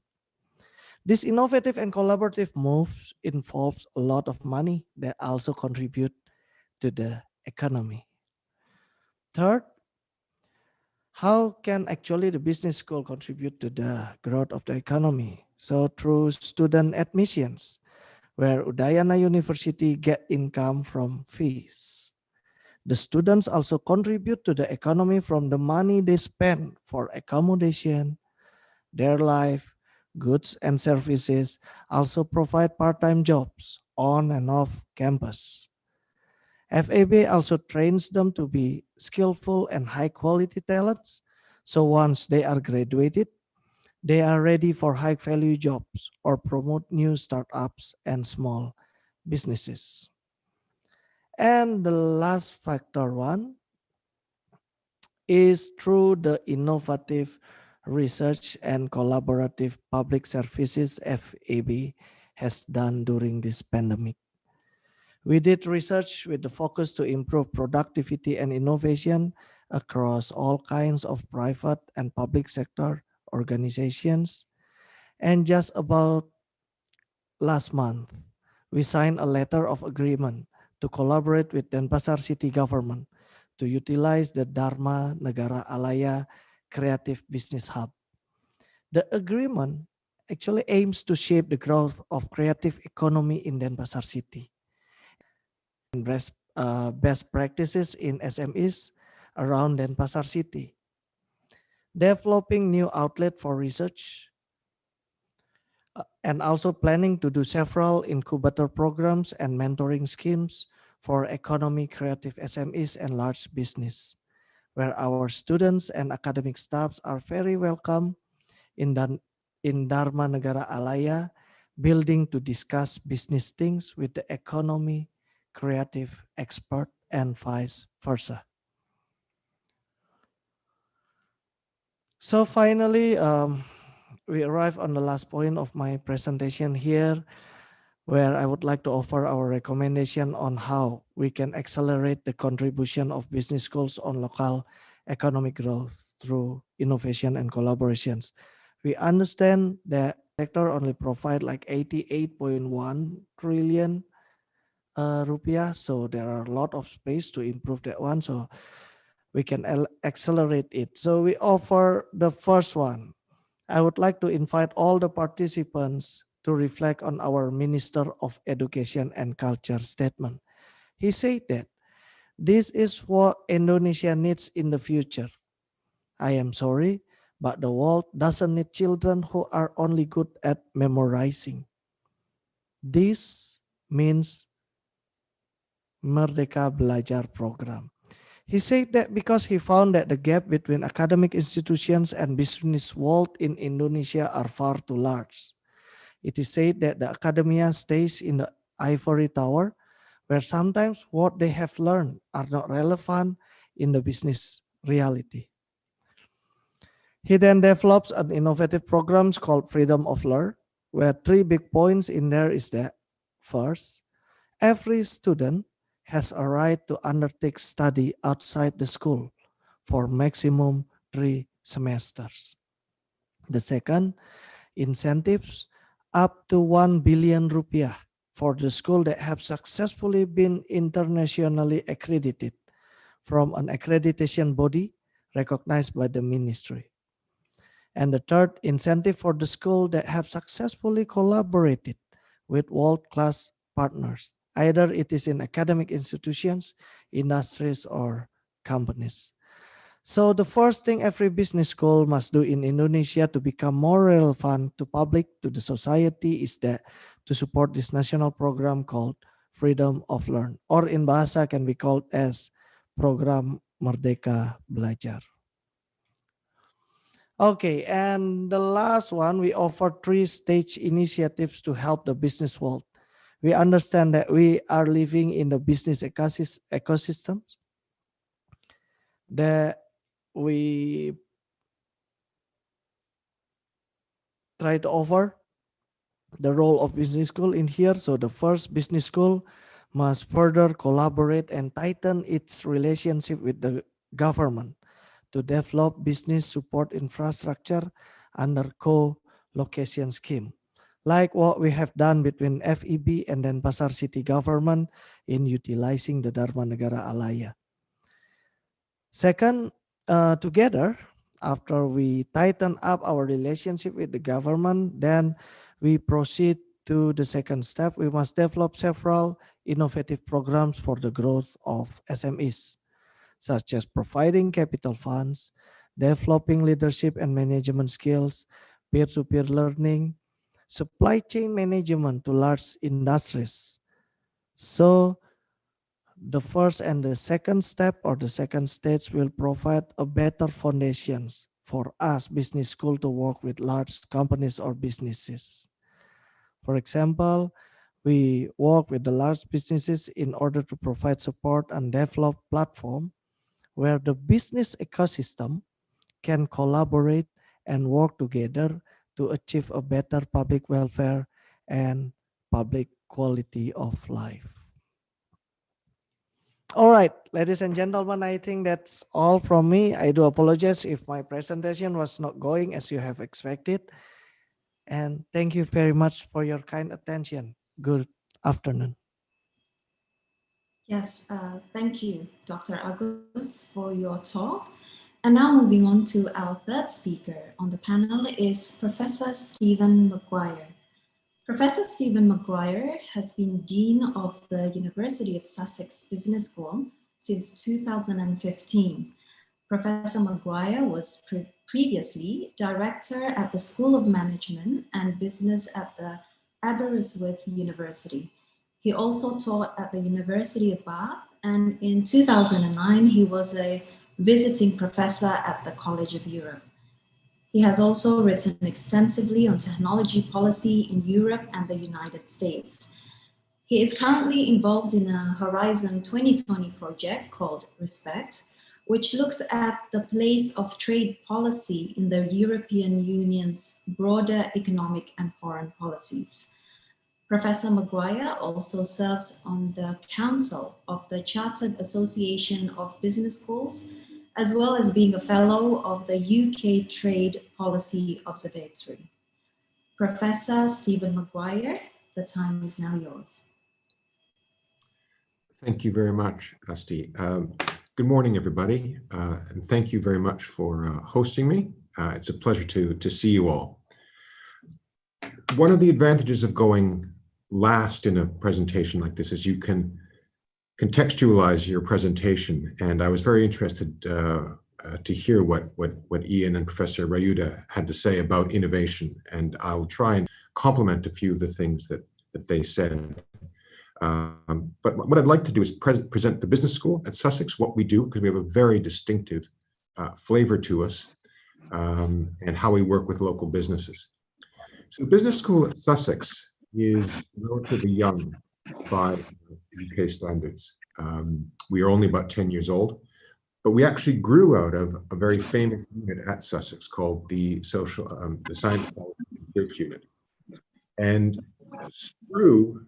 This innovative and collaborative moves involves a lot of money that also contribute to the economy. Third, how can actually the business school contribute to the growth of the economy? So through student admissions, where Udayana University get income from fees. The students also contribute to the economy from the money they spend for accommodation, their life, goods and services, also provide part-time jobs on and off campus. FAB also trains them to be skillful and high-quality talents, so once they are graduated, they are ready for high-value jobs or promote new startups and small businesses. And the last factor one is through the innovative research and collaborative public services FAB has done during this pandemic. We did research with the focus to improve productivity and innovation across all kinds of private and public sector organizations. And just about last month, we signed a letter of agreement to collaborate with Denpasar City Government to utilize the Dharma Negara Alaya Creative Business Hub. The agreement actually aims to shape the growth of creative economy in Denpasar City and best practices in SMEs around Denpasar City, developing new outlet for research, and also planning to do several incubator programs and mentoring schemes for economy creative SMEs and large business, where our students and academic staffs are very welcome in Dharma Negara Alaya building to discuss business things with the economy creative expert and vice versa. So finally, we arrive on the last point of my presentation here, where I would like to offer our recommendation on how we can accelerate the contribution of business schools on local economic growth through innovation and collaborations. We understand that sector only provide like 88.1 trillion rupiah, so there are a lot of space to improve that one, so we can accelerate it. So we offer the first one. I would like to invite all the participants to reflect on our Minister of Education and Culture statement. He said that this is what Indonesia needs in the future. I am sorry, but the world doesn't need children who are only good at memorizing. This means Merdeka Belajar program. He said that because he found that the gap between academic institutions and business world in Indonesia are far too large. It is said that the academia stays in the ivory tower, where sometimes what they have learned are not relevant in the business reality. He then develops an innovative program called Freedom of Learn, where 3 big points in there is that first, every student has a right to undertake study outside the school for maximum 3 semesters. The second, incentives up to 1 billion rupiah for the school that have successfully been internationally accredited from an accreditation body recognized by the ministry. And the third, incentive for the school that have successfully collaborated with world-class partners. Either it is in academic institutions, industries, or companies. So the first thing every business school must do in Indonesia to become more relevant to public, to the society, is that to support this national program called freedom of learn, or in bahasa can be called as program Merdeka Belajar. Okay, and the last one, we offer 3-stage initiatives to help the business world. We understand that we are living in the business ecosystem, that we try to offer the role of business school in here. So the first, business school must further collaborate and tighten its relationship with the government to develop business support infrastructure under co-location scheme, like what we have done between FEB and Denpasar city government in utilizing the Dharma Negara Alaya. Second, together, after we tighten up our relationship with the government, then we proceed to the second step. We must develop several innovative programs for the growth of SMEs, such as providing capital funds, developing leadership and management skills, peer-to-peer learning, supply chain management to large industries. So the first and the second step, or the second stage, will provide a better foundations for us business school to work with large companies or businesses. For example, we work with the large businesses in order to provide support and develop platform where the business ecosystem can collaborate and work together to achieve a better public welfare and public quality of life. All right, ladies and gentlemen, I think that's all from me. I do apologize if my presentation was not going as you have expected. And thank you very much for your kind attention. Good afternoon. Yes, thank you, Dr. Agus, for your talk. And now moving on to our third speaker on the panel is Professor Stephen Maguire. Professor Stephen Maguire has been Dean of the University of Sussex Business School since 2015. Professor Maguire was previously Director at the School of Management and Business at the Aberystwyth University. He also taught at the University of Bath, and in 2009 he was a visiting professor at the College of Europe. He has also written extensively on technology policy in Europe and the United States. He is currently involved in a Horizon 2020 project called Respect, which looks at the place of trade policy in the European Union's broader economic and foreign policies. Professor Maguire also serves on the Council of the Chartered Association of Business Schools, as well as being a fellow of the UK Trade Policy Observatory. Professor Stephen Maguire, the time is now yours. Thank you very much, Asti. Good morning, everybody, and thank you very much for hosting me. It's a pleasure to see you all. One of the advantages of going last in a presentation like this is you can contextualize your presentation, and I was very interested to hear what Ian and Professor Rayuda had to say about innovation, and I'll try and complement a few of the things that they said. But what I'd like to do is present the business school at Sussex, what we do, because we have a very distinctive flavor to us, and how we work with local businesses. So the business school at Sussex is relatively young by UK standards. We are only about 10 years old, but we actually grew out of a very famous unit at Sussex called the Science Policy Research Unit. And SPRU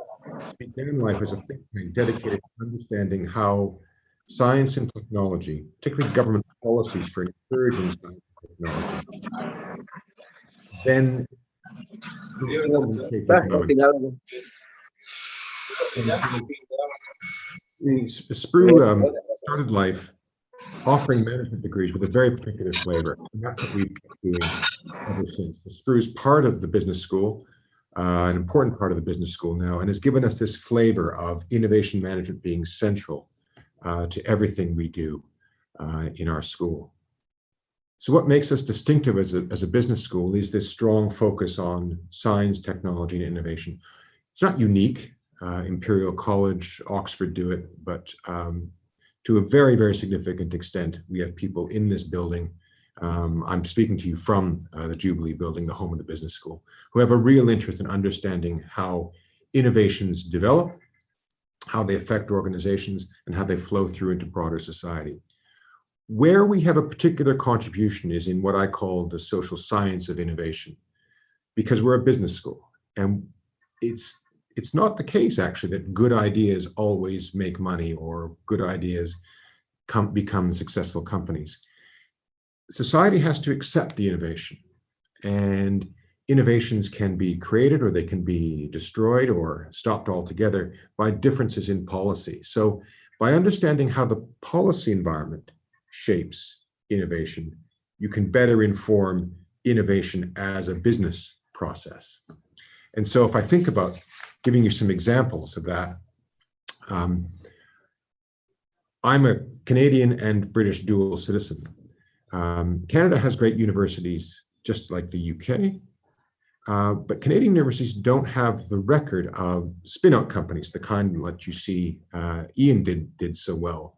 began life as a think tank dedicated to understanding how science and technology, particularly government policies for encouraging science and technology, then SPRU started life offering management degrees with a very particular flavor, and that's what we've kept doing ever since. SPRU is part of the business school, an important part of the business school now, and has given us this flavor of innovation management being central to everything we do in our school. So what makes us distinctive as a business school is this strong focus on science, technology, and innovation. It's not unique. Imperial College, Oxford do it, but to a very, very significant extent, we have people in this building. I'm speaking to you from the Jubilee building, the home of the business school, who have a real interest in understanding how innovations develop, how they affect organizations, and how they flow through into broader society. Where we have a particular contribution is in what I call the social science of innovation, because we're a business school. And it's not the case, actually, that good ideas always make money or good ideas become successful companies. Society has to accept the innovation, and innovations can be created or they can be destroyed or stopped altogether by differences in policy. So by understanding how the policy environment shapes innovation, you can better inform innovation as a business process. And so if I think about giving you some examples of that, I'm a Canadian and British dual citizen. Canada has great universities, just like the UK, but Canadian universities don't have the record of spin-out companies, the kind that you see Ian did so well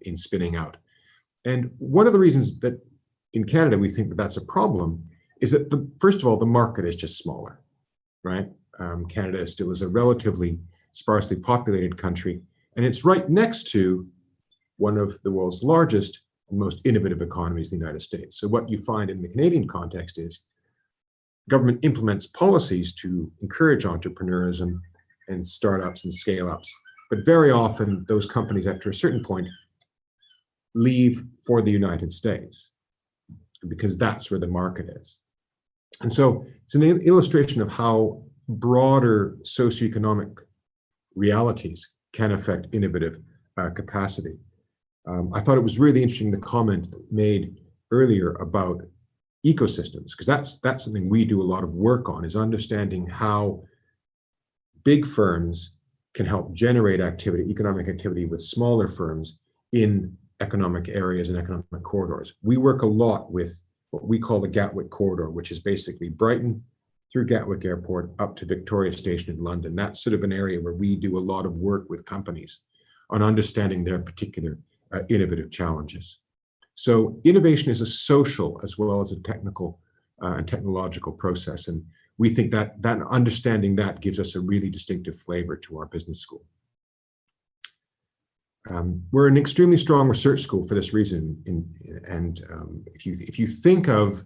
in spinning out. And one of the reasons that in Canada we think that that's a problem is that, first of all, the market is just smaller, right? Canada still is a relatively sparsely populated country, and it's right next to one of the world's largest and most innovative economies, the United States. So what you find in the Canadian context is government implements policies to encourage entrepreneurism and startups and scale-ups, but very often those companies, after a certain point, leave for the United States because that's where the market is. And so it's an illustration of how broader socioeconomic realities can affect innovative capacity. I thought it was really interesting, the comment made earlier about ecosystems, because that's something we do a lot of work on, is understanding how big firms can help generate activity, economic activity, with smaller firms in economic areas and economic corridors. We work a lot with what we call the Gatwick corridor, which is basically Brighton through Gatwick Airport up to Victoria Station in London. That's sort of an area where we do a lot of work with companies on understanding their particular innovative challenges. So innovation is a social as well as a technical and technological process. And we think that understanding that gives us a really distinctive flavor to our business school. We're an extremely strong research school for this reason. If you think of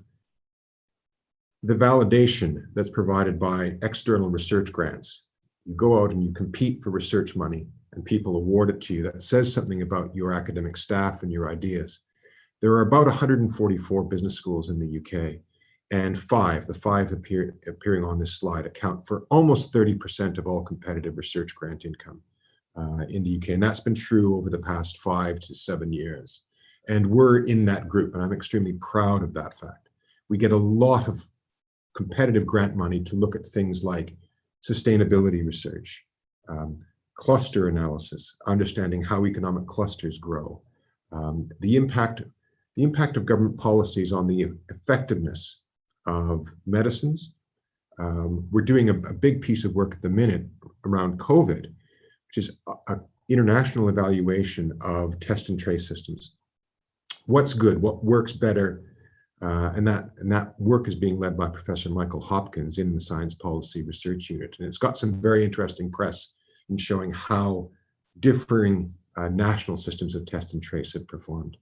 the validation that's provided by external research grants, you go out and you compete for research money and people award it to you, that says something about your academic staff and your ideas. There are about 144 business schools in the UK, and the five appearing on this slide account for almost 30% of all competitive research grant income in the UK. And that's been true over the past 5 to 7 years. And we're in that group, and I'm extremely proud of that fact. We get a lot of competitive grant money to look at things like sustainability research, cluster analysis, understanding how economic clusters grow, the impact of government policies on the effectiveness of medicines. We're doing a big piece of work at the minute around COVID, which is an international evaluation of test and trace systems. What's good, what works better, and that work is being led by Professor Michael Hopkins in the Science Policy Research Unit. And it's got some very interesting press in showing how differing national systems of test and trace have performed.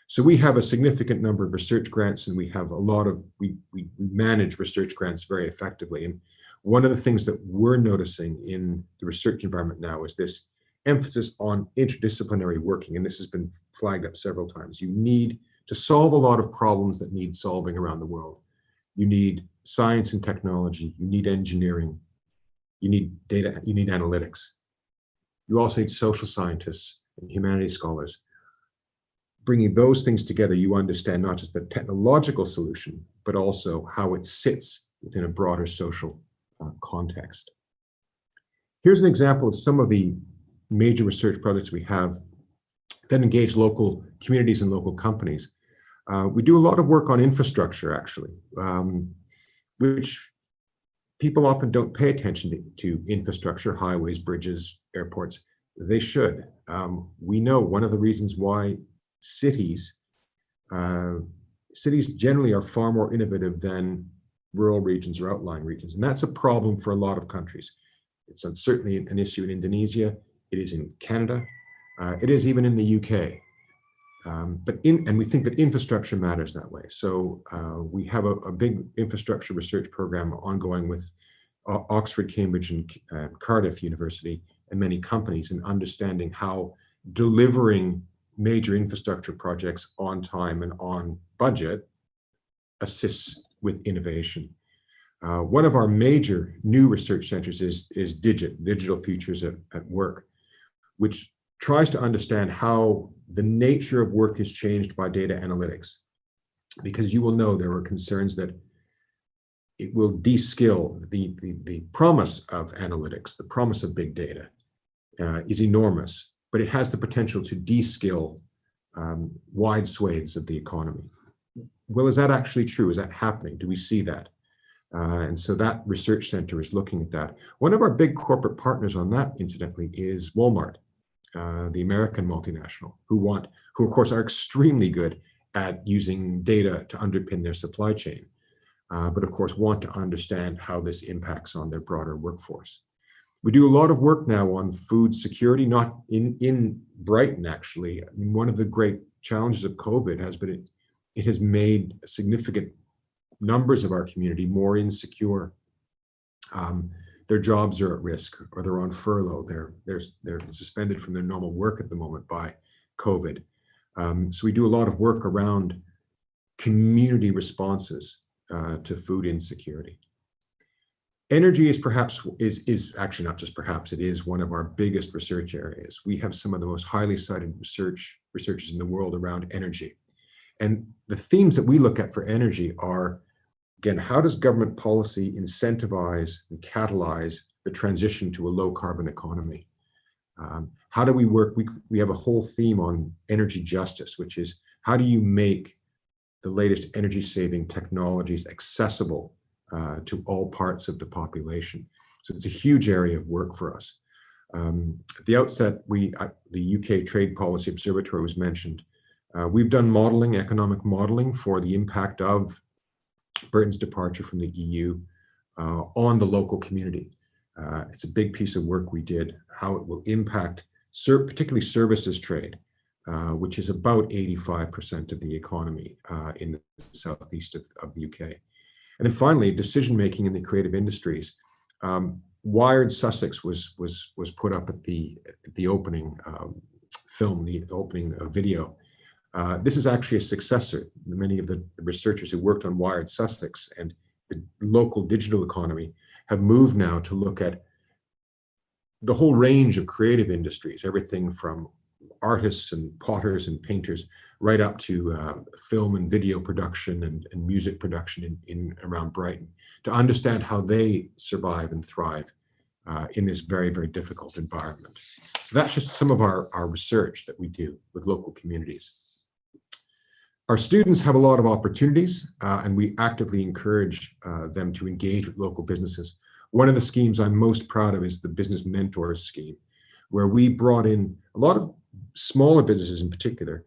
So we have a significant number of research grants, and we have we manage research grants very effectively. And one of the things that we're noticing in the research environment now is this emphasis on interdisciplinary working. And this has been flagged up several times. You need to solve a lot of problems that need solving around the world. You need science and technology, you need engineering, you need data, you need analytics. You also need social scientists and humanities scholars. Bringing those things together, you understand not just the technological solution, but also how it sits within a broader social context. Here's an example of some of the major research projects we have that engage local communities and local companies. We do a lot of work on infrastructure, actually, which people often don't pay attention to infrastructure, highways, bridges, airports. They should. We know one of the reasons why cities generally are far more innovative than rural regions or outlying regions. And that's a problem for a lot of countries. It's certainly an issue in Indonesia. It is in Canada. It is even in the UK. And we think that infrastructure matters that way. So we have a big infrastructure research program ongoing with Oxford, Cambridge, and Cardiff University and many companies in understanding how delivering major infrastructure projects on time and on budget assists with innovation. One of our major new research centers is Digital Futures at Work, which tries to understand how the nature of work is changed by data analytics. Because you will know there are concerns that it will de-skill the promise of analytics, the promise of big data is enormous, but it has the potential to de-skill wide swathes of the economy. Well, is that actually true? Is that happening? Do we see that? And so that research center is looking at that. One of our big corporate partners on that, incidentally, is Walmart, the American multinational, who of course are extremely good at using data to underpin their supply chain, but of course want to understand how this impacts on their broader workforce. We do a lot of work now on food security, not in Brighton, actually. I mean, one of the great challenges of COVID has been it has made significant numbers of our community more insecure. Their jobs are at risk, or they're on furlough. They're suspended from their normal work at the moment by COVID. So we do a lot of work around community responses to food insecurity. Energy is actually not just perhaps, it is one of our biggest research areas. We have some of the most highly cited researchers in the world around energy. And the themes that we look at for energy are, again, how does government policy incentivize and catalyze the transition to a low carbon economy? How do we work? We have a whole theme on energy justice, which is how do you make the latest energy saving technologies accessible to all parts of the population? So it's a huge area of work for us. At the outset, the UK Trade Policy Observatory was mentioned. We've done modeling, economic modeling for the impact of Britain's departure from the EU on the local community. It's a big piece of work we did, how it will impact particularly services trade, which is about 85% of the economy in the southeast of the UK. And then finally, decision-making in the creative industries. Wired Sussex was put up at the opening film, the opening video. This is actually a successor. Many of the researchers who worked on Wired Sussex and the local digital economy have moved now to look at the whole range of creative industries, everything from artists and potters and painters, right up to film and video production and music production in around Brighton, to understand how they survive and thrive in this very, very difficult environment. So that's just some of our research that we do with local communities. Our students have a lot of opportunities, and we actively encourage them to engage with local businesses. One of the schemes I'm most proud of is the Business Mentors scheme, where we brought in a lot of smaller businesses in particular.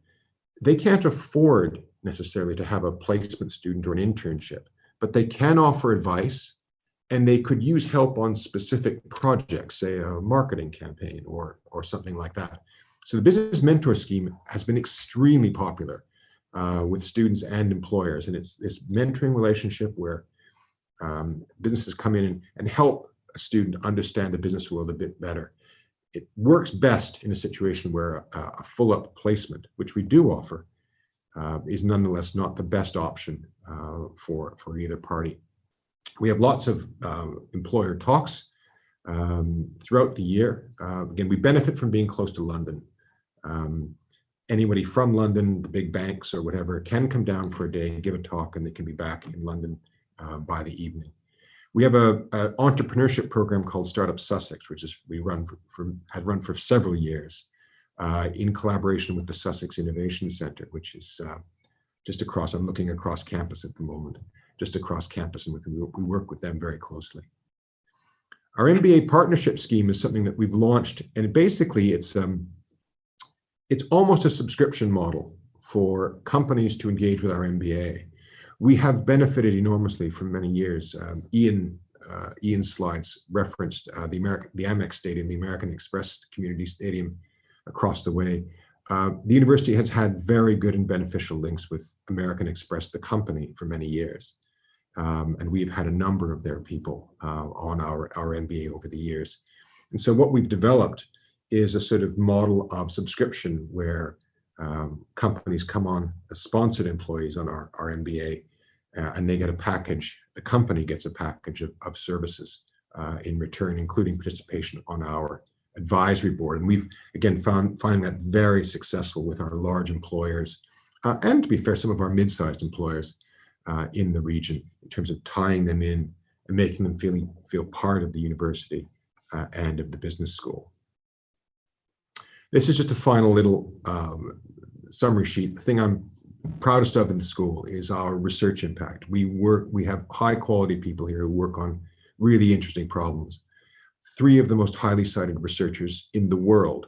They can't afford necessarily to have a placement student or an internship, but they can offer advice, and they could use help on specific projects, say a marketing campaign or something like that. So the Business Mentor scheme has been extremely popular with students and employers. And it's this mentoring relationship where businesses come in and help a student understand the business world a bit better. It works best in a situation where a full-up placement, which we do offer, is nonetheless not the best option for either party. We have lots of employer talks throughout the year. Again, we benefit from being close to London. Anybody from London, the big banks or whatever, can come down for a day, give a talk, and they can be back in London by the evening. We have an entrepreneurship program called Startup Sussex, which is has run for several years in collaboration with the Sussex Innovation Centre, which is just across. I'm looking across campus at the moment, just across campus, and we work with them very closely. Our MBA partnership scheme is something that we've launched, and basically it's almost a subscription model for companies to engage with our MBA. We have benefited enormously for many years. Ian's slides referenced the Amex Stadium, the American Express Community Stadium across the way. The university has had very good and beneficial links with American Express, the company, for many years. And we've had a number of their people on our MBA over the years. And so what we've developed is a sort of model of subscription where companies come on as sponsored employees on our MBA, and they get a package, the company gets a package of services in return, including participation on our advisory board. And we've, again, finding that very successful with our large employers, and to be fair, some of our mid-sized employers in the region, in terms of tying them in and making them feel part of the university and of the business school. This is just a final little summary sheet. The thing I'm proudest of in the school is our research impact. We have high quality people here who work on really interesting problems. 3 of the most highly cited researchers in the world,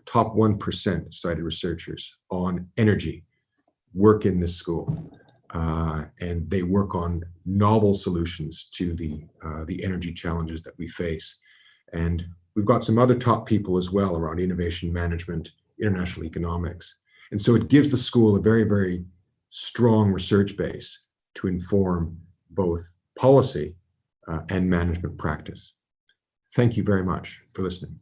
top 1% cited researchers on energy, work in this school. And they work on novel solutions to the energy challenges that we face. And we've got some other top people as well around innovation management, international economics. And so it gives the school a very, very strong research base to inform both policy and management practice. Thank you very much for listening.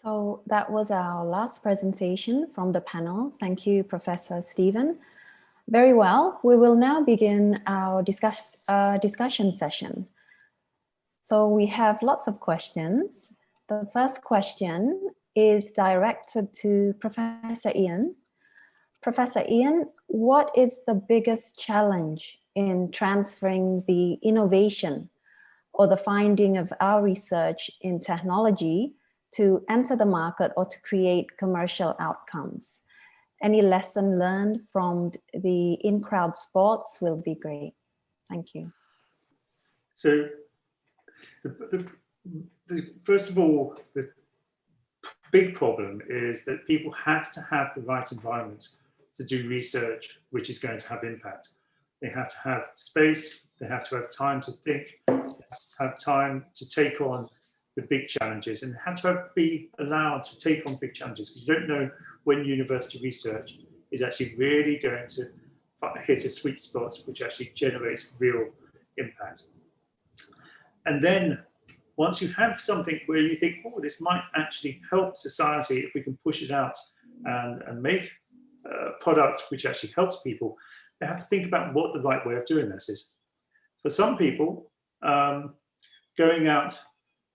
So that was our last presentation from the panel. Thank you, Professor Stephen. Very well, we will now begin our discussion session. So we have lots of questions. The first question is directed to Professor Ian. Professor Ian, what is the biggest challenge in transferring the innovation or the finding of our research in technology to enter the market or to create commercial outcomes? Any lesson learned from the in-crowd sports will be great. Thank you. So, first of all, the big problem is that people have to have the right environment to do research which is going to have impact. They have to have space, they have to have time to think, they have to have time to take on the big challenges, and have to be allowed to take on big challenges, because you don't know when university research is actually really going to hit a sweet spot which actually generates real impact. And then once you have something where you think, oh, this might actually help society if we can push it out and make a product which actually helps people, they have to think about what the right way of doing this is. For some people, going out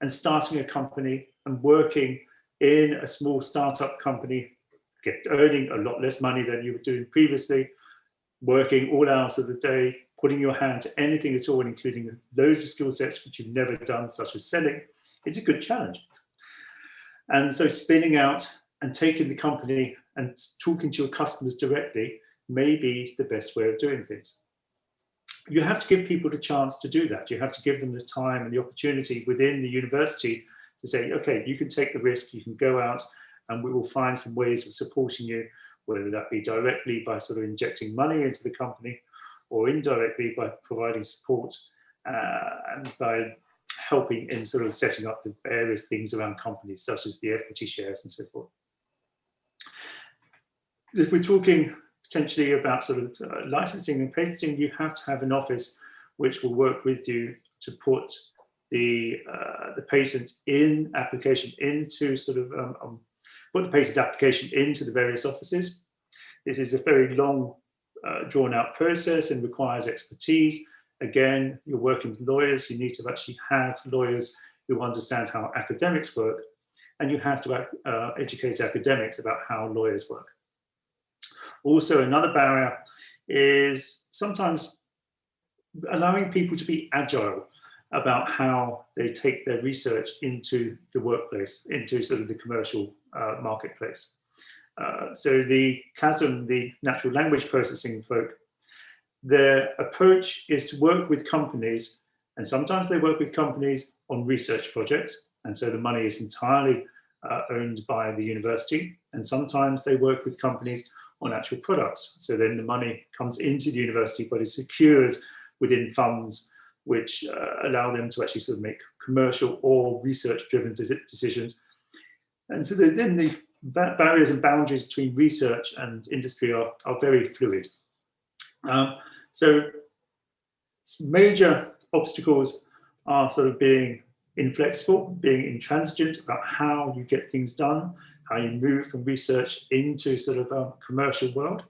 and starting a company and working in a small startup company, earning a lot less money than you were doing previously, working all hours of the day, putting your hand to anything at all, including those skill sets which you've never done, such as selling, is a good challenge. And so spinning out and taking the company and talking to your customers directly may be the best way of doing things. You have to give people the chance to do that. You have to give them the time and the opportunity within the university to say, okay, you can take the risk, you can go out, and we will find some ways of supporting you, whether that be directly by sort of injecting money into the company, or indirectly by providing support and by helping in sort of setting up the various things around companies, such as the equity shares and so forth. If we're talking potentially about sort of licensing and patenting, you have to have an office which will work with you to put the patent in application into sort of put the patent application into the various offices. This is a very long, drawn out process and requires expertise. Again, you're working with lawyers, you need to actually have lawyers who understand how academics work, and you have to educate academics about how lawyers work. Also, another barrier is sometimes allowing people to be agile about how they take their research into the workplace, into sort of the commercial marketplace. So the CASM, the natural language processing folk, their approach is to work with companies, and sometimes they work with companies on research projects, and so the money is entirely owned by the university, and sometimes they work with companies on actual products. So then the money comes into the university, but is secured within funds which allow them to actually sort of make commercial or research-driven decisions. And so then the barriers and boundaries between research and industry are very fluid. So major obstacles are sort of being inflexible, being intransigent about how you get things done, how you move from research into sort of a commercial world.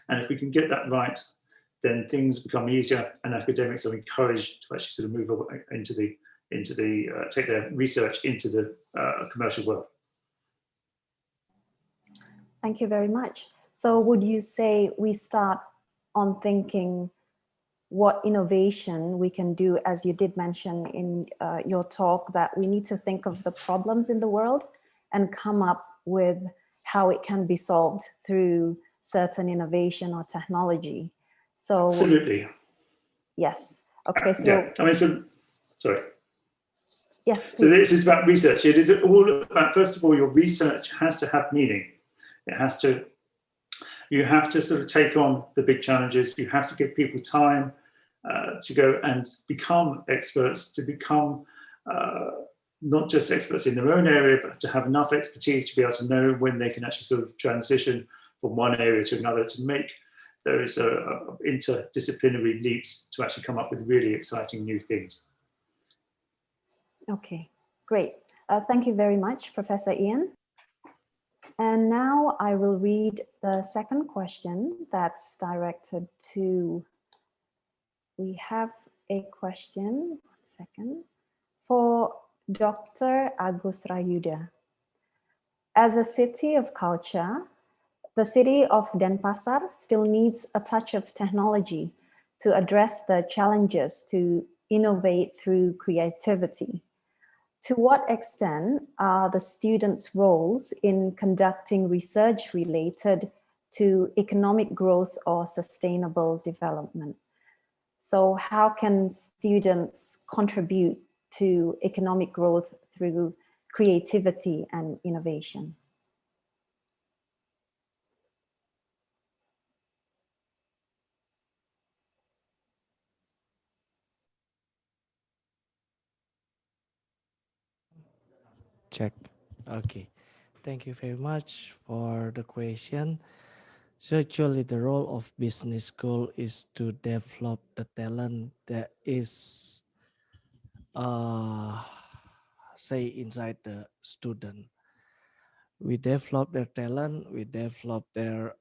And if we can get that right, then things become easier, and academics are encouraged to actually sort of move into the take their research into the commercial world. Thank you very much. So would you say we start on thinking what innovation we can do, as you did mention in your talk, that we need to think of the problems in the world and come up with how it can be solved through certain innovation or technology? So absolutely. Yes. Okay. So yeah. I mean, sorry. Yes. Please. So this is about research. It is all about, first of all, your research has to have meaning. It has to. You have to sort of take on the big challenges. You have to give people time to go and become experts, to become not just experts in their own area, but to have enough expertise to be able to know when they can actually sort of transition from one area to another, to make those interdisciplinary leaps to actually come up with really exciting new things. Okay, great. Thank you very much, Professor Ian. And now I will read the second question that's directed to, we have a question, 1 second, for Dr. Agus Rayuda. As a city of culture, the city of Denpasar still needs a touch of technology to address the challenges to innovate through creativity. To what extent are the students' roles in conducting research related to economic growth or sustainable development? So how can students contribute to economic growth through creativity and innovation? Check. Okay. Thank you very much for the question. So actually the role of business school is to develop the talent that is say inside the student. We develop their talent, we develop their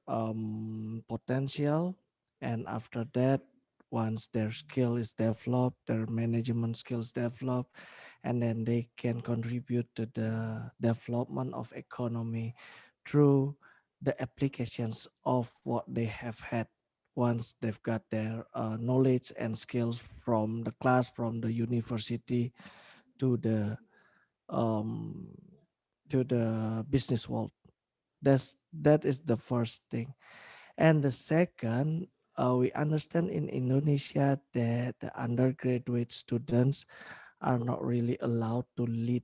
potential, and after that, once their skill is developed, their management skills developed, and then they can contribute to the development of economy through the applications of what they have had once they've got their knowledge and skills from the class, from the university to the business world. That is the first thing. And the second, we understand in Indonesia that the undergraduate students are not really allowed to lead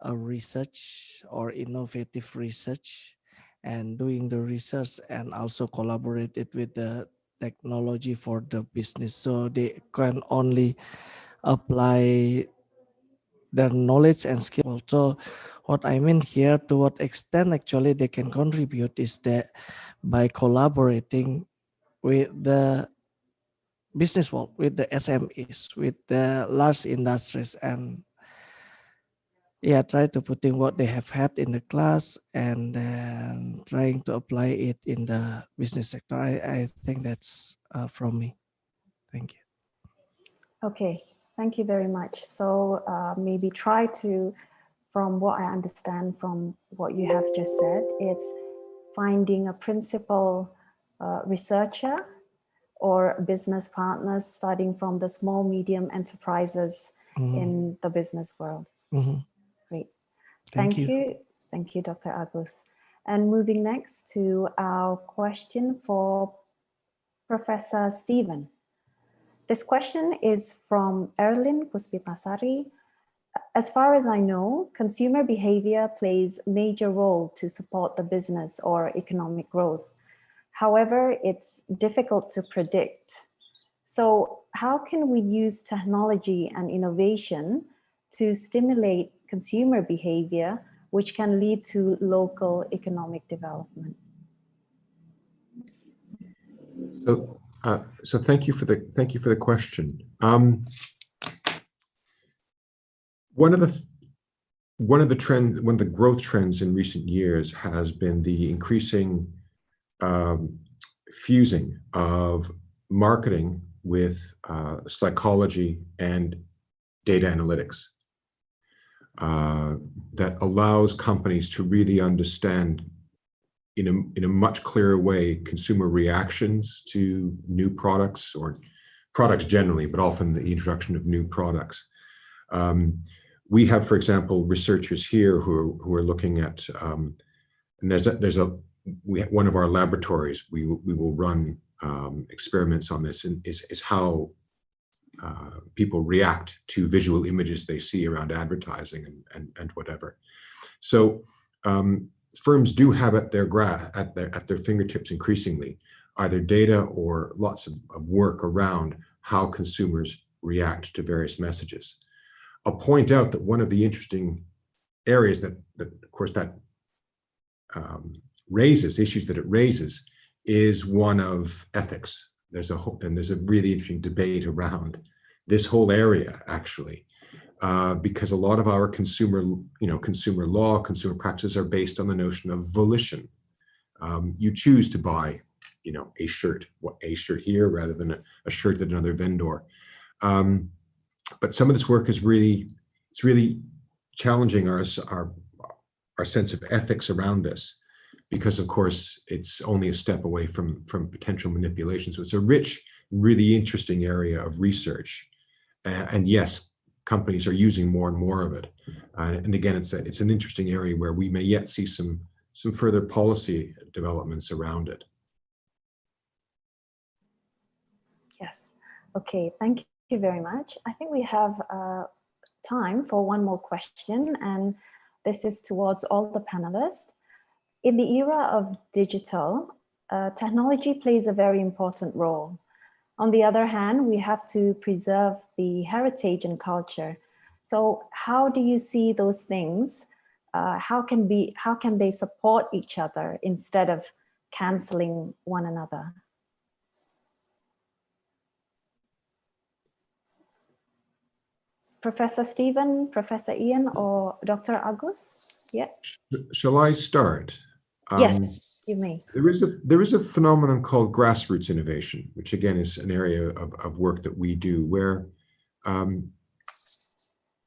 a research or innovative research and doing the research and also collaborate it with the technology for the business. So they can only apply their knowledge and skill. So what I mean here, to what extent actually they can contribute is that by collaborating with the business world, with the SMEs, with the large industries, and yeah, try to put in what they have had in the class and then trying to apply it in the business sector. I think that's from me. Thank you. Okay, thank you very much. So maybe try to, from what I understand from what you have just said, it's finding a principal researcher or business partners starting from the small, medium enterprises in the business world. Great. Thank you. Thank you, Dr. Agus. And moving next to our question for Professor Stephen. This question is from Erlin Puspitasari. As far as I know, consumer behavior plays a major role to support the business or economic growth. However, it's difficult to predict. So how can we use technology and innovation to stimulate consumer behavior, which can lead to local economic development? So thank you for the question. One of the growth trends in recent years has been the increasing fusing of marketing with psychology and data analytics that allows companies to really understand in a much clearer way consumer reactions to new products or products generally, but often the introduction of new products. We have, for example, researchers here who are looking at, and one of our laboratories, we will run experiments on this, and is how people react to visual images they see around advertising and whatever. So firms do have at their fingertips increasingly either data or lots of work around how consumers react to various messages. I'll point out that one of the interesting areas that of course, that raises issues that it raises is one of ethics. There's a really interesting debate around this whole area, actually, because a lot of our consumer law, consumer practices are based on the notion of volition. You choose to buy, a shirt here rather than a shirt at another vendor. But some of this work is really challenging our sense of ethics around this, because of course it's only a step away from potential manipulation. So it's a rich, really interesting area of research, and yes, companies are using more and more of it. And again, it's an interesting area where we may yet see some further policy developments around it. Yes. Okay. Thank you very much. I think we have time for one more question, and this is towards all the panelists. In the era of digital, technology plays a very important role. On the other hand, we have to preserve the heritage and culture. So how do you see those things? How can they support each other instead of canceling one another? Professor Stephen, Professor Ian, or Dr. Agus? Yeah. Shall I start? Yes, you may. There is a phenomenon called grassroots innovation, which again is an area of work that we do, where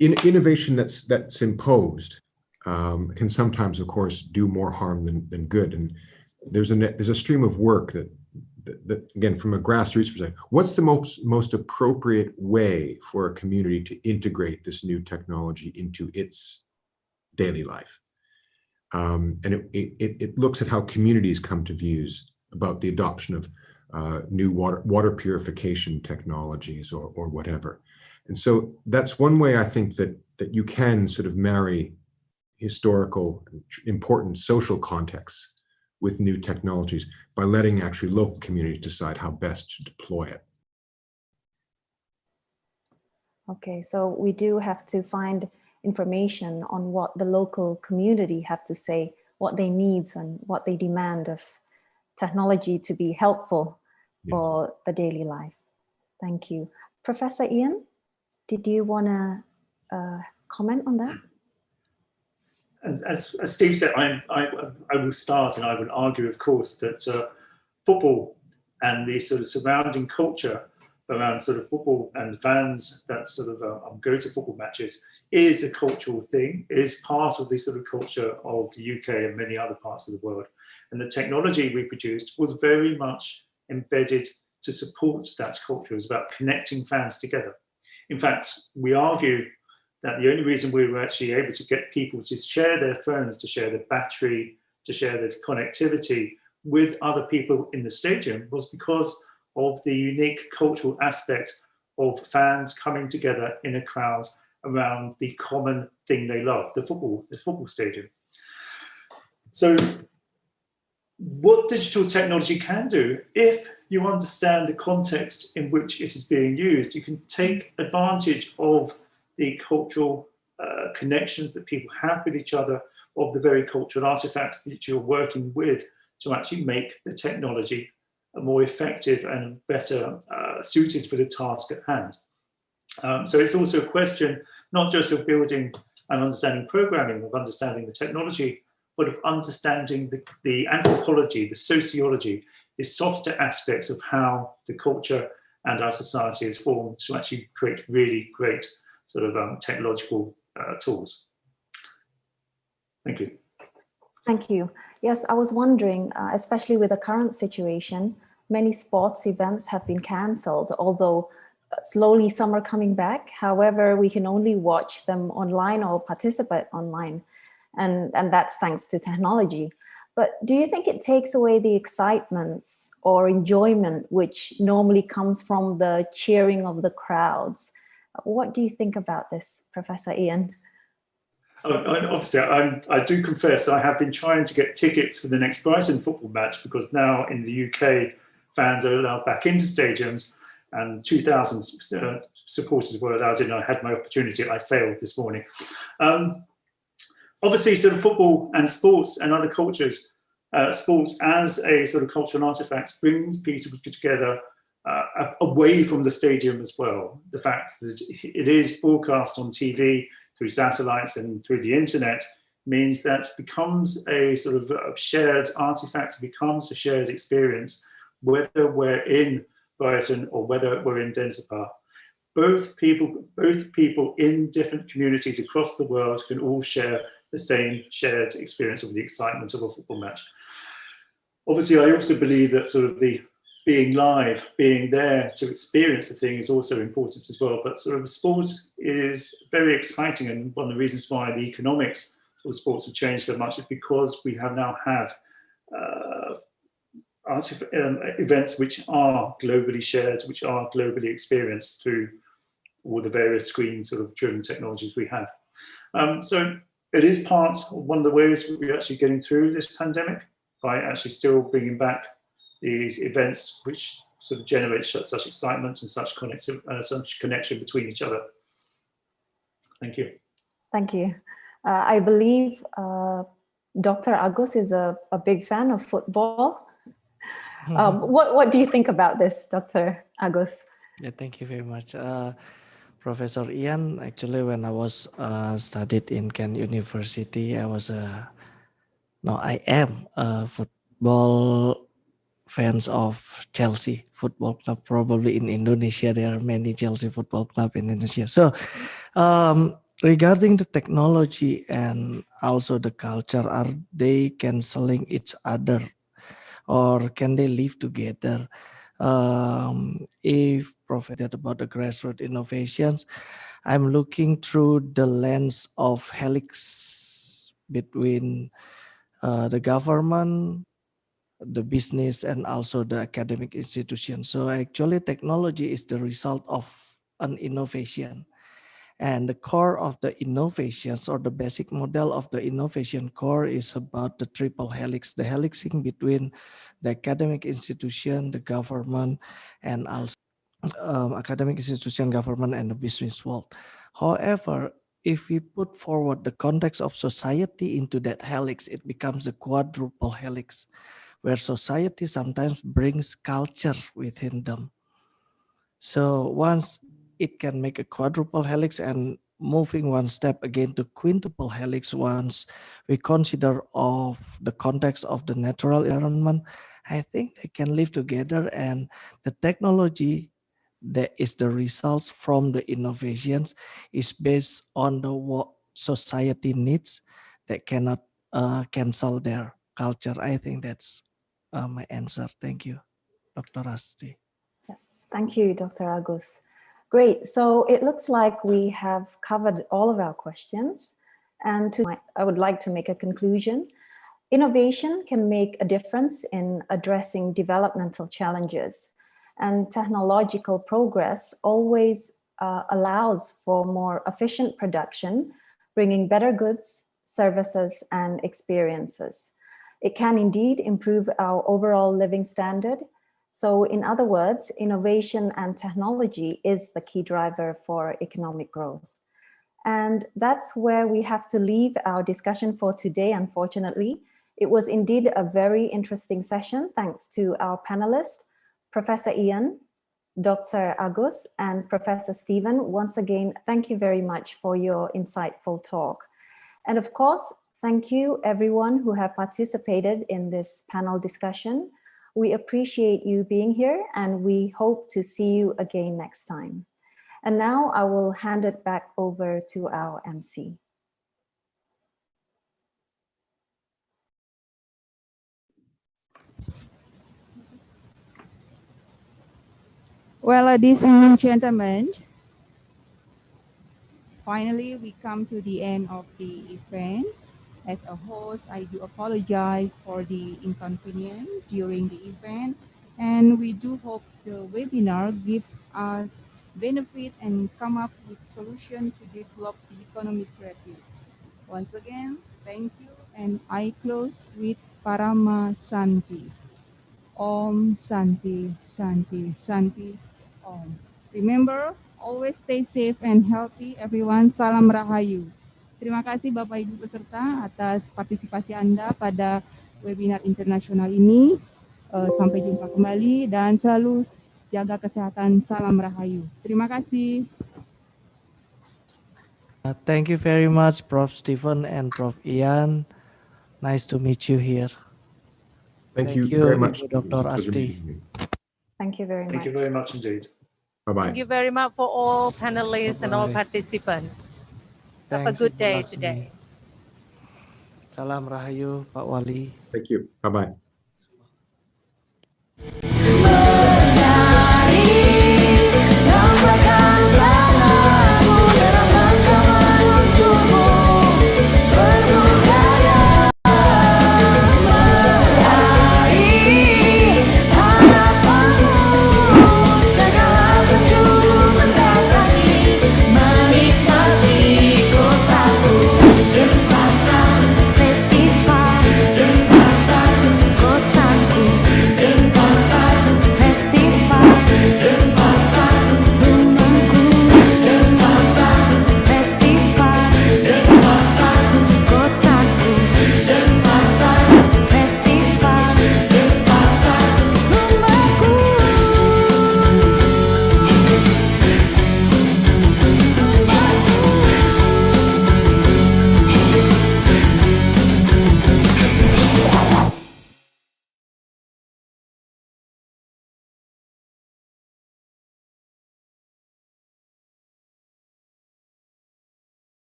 innovation that's imposed can sometimes, of course, do more harm than good. And there's a stream of work that again, from a grassroots perspective, what's the most appropriate way for a community to integrate this new technology into its daily life? And it looks at how communities come to views about the adoption of new water purification technologies or whatever. And so that's one way I think that you can sort of marry historical, important social contexts with new technologies by letting actually local communities decide how best to deploy it. Okay, so we do have to find information on what the local community have to say, what they need and what they demand of technology to be helpful for the daily life. Thank you. Professor Ian, did you want to comment on that? And as Steve said, I will start, and I would argue, of course, that football and the sort of surrounding culture around sort of football and fans that sort of go to football matches is a cultural thing. It is part of the sort of culture of the UK and many other parts of the world. And the technology we produced was very much embedded to support that culture. It was about connecting fans together. In fact, we argue that the only reason we were actually able to get people to share their phones, to share their battery, to share their connectivity with other people in the stadium was because of the unique cultural aspect of fans coming together in a crowd around the common thing they love, the football stadium. So what digital technology can do, if you understand the context in which it is being used, you can take advantage of the cultural connections that people have with each other, of the very cultural artifacts that you're working with, to actually make the technology more effective and better suited for the task at hand. So it's also a question not just of building and understanding programming, of understanding the technology, but of understanding the anthropology, the sociology, the softer aspects of how the culture and our society is formed to actually create really great sort of technological tools. Thank you. Thank you. Yes, I was wondering, especially with the current situation, many sports events have been cancelled, although slowly some are coming back. However, we can only watch them online or participate online. And that's thanks to technology. But do you think it takes away the excitement or enjoyment which normally comes from the cheering of the crowds? What do you think about this, Professor Ian? Obviously, I do confess I have been trying to get tickets for the next Brighton football match, because now in the UK, fans are allowed back into stadiums, and 2,000 supporters were allowed in. I had my opportunity. I failed this morning. Obviously, sort of football and sports and other cultures, sports as a sort of cultural artifact brings people together away from the stadium as well. The fact that it is broadcast on TV, through satellites and through the internet, means that it becomes a sort of shared artifact, it becomes a shared experience, whether we're in Brighton or whether we're in Denpasar. Both people in different communities across the world can all share the same shared experience of the excitement of a football match. Obviously, I also believe that sort of the being live, being there to experience the thing is also important as well. But sort of sports is very exciting, and one of the reasons why the economics of sports have changed so much is because we now have events which are globally shared, which are globally experienced through all the various screen sort of driven technologies we have. So it is one of the ways we're actually getting through this pandemic, by actually still bringing back these events which sort of generate such excitement and such connection between each other. Thank you. Thank you. I believe Dr. Agus is a big fan of football. What do you think about this, Dr. Agus? Yeah, thank you very much. Professor Ian, actually, when I was studied in Kent University, I am a football fans of Chelsea Football Club. Probably in Indonesia, there are many Chelsea Football Club in Indonesia. So regarding the technology and also the culture, are they canceling each other, or can they live together? If provided about the grassroots innovations, I'm looking through the lens of helix between the government, the business, and also the academic institution. So actually technology is the result of an innovation, and the core of the innovations, or the basic model of the innovation core, is about the triple helix, the helixing between the academic institution, the government, and also academic institution, government, and the business world. However, if we put forward the context of society into that helix, it becomes a quadruple helix, where society sometimes brings culture within them. So once it can make a quadruple helix, and moving one step again to quintuple helix, once we consider of the context of the natural environment, I think they can live together, and the technology that is the results from the innovations is based on the what society needs, that cannot cancel their culture. I think that's my answer. Thank you, Dr. Rasti. Yes, thank you, Dr. Agus. Great. So it looks like we have covered all of our questions. And I would like to make a conclusion. Innovation can make a difference in addressing developmental challenges. and technological progress always allows for more efficient production, bringing better goods, services, and experiences. It can indeed improve our overall living standard. So in other words, innovation and technology is the key driver for economic growth. And that's where we have to leave our discussion for today, unfortunately. It was indeed a very interesting session, thanks to our panelists, Professor Ian, Dr. Agus, and Professor Stephen. Once again, thank you very much for your insightful talk. And of course, thank you everyone who have participated in this panel discussion. We appreciate you being here and we hope to see you again next time. And now I will hand it back over to our MC. Well, ladies and gentlemen, finally we come to the end of the event. As a host, I do apologize for the inconvenience during the event, and we do hope the webinar gives us benefit and come up with solution to develop the economic creative. Once again, thank you, and I close with Parama Santi. Om Santi, Santi, Santi, Om. Remember, always stay safe and healthy, everyone. Salam Rahayu. Terima kasih Bapak Ibu peserta atas partisipasi Anda pada webinar internasional ini. Sampai jumpa kembali dan selalu jaga kesehatan. Salam Rahayu. Terima kasih. Thank you very much, Prof. Stephen and Prof. Ian. Nice to meet you here. Thank you very much. Ibu Dr. Asti. Thank you very much. Thank you very much indeed. Bye-bye. Thank you very much for all panelists and all participants. Have a good day today. Salam Rahayu, Pak Wali. Thank you. Bye-bye.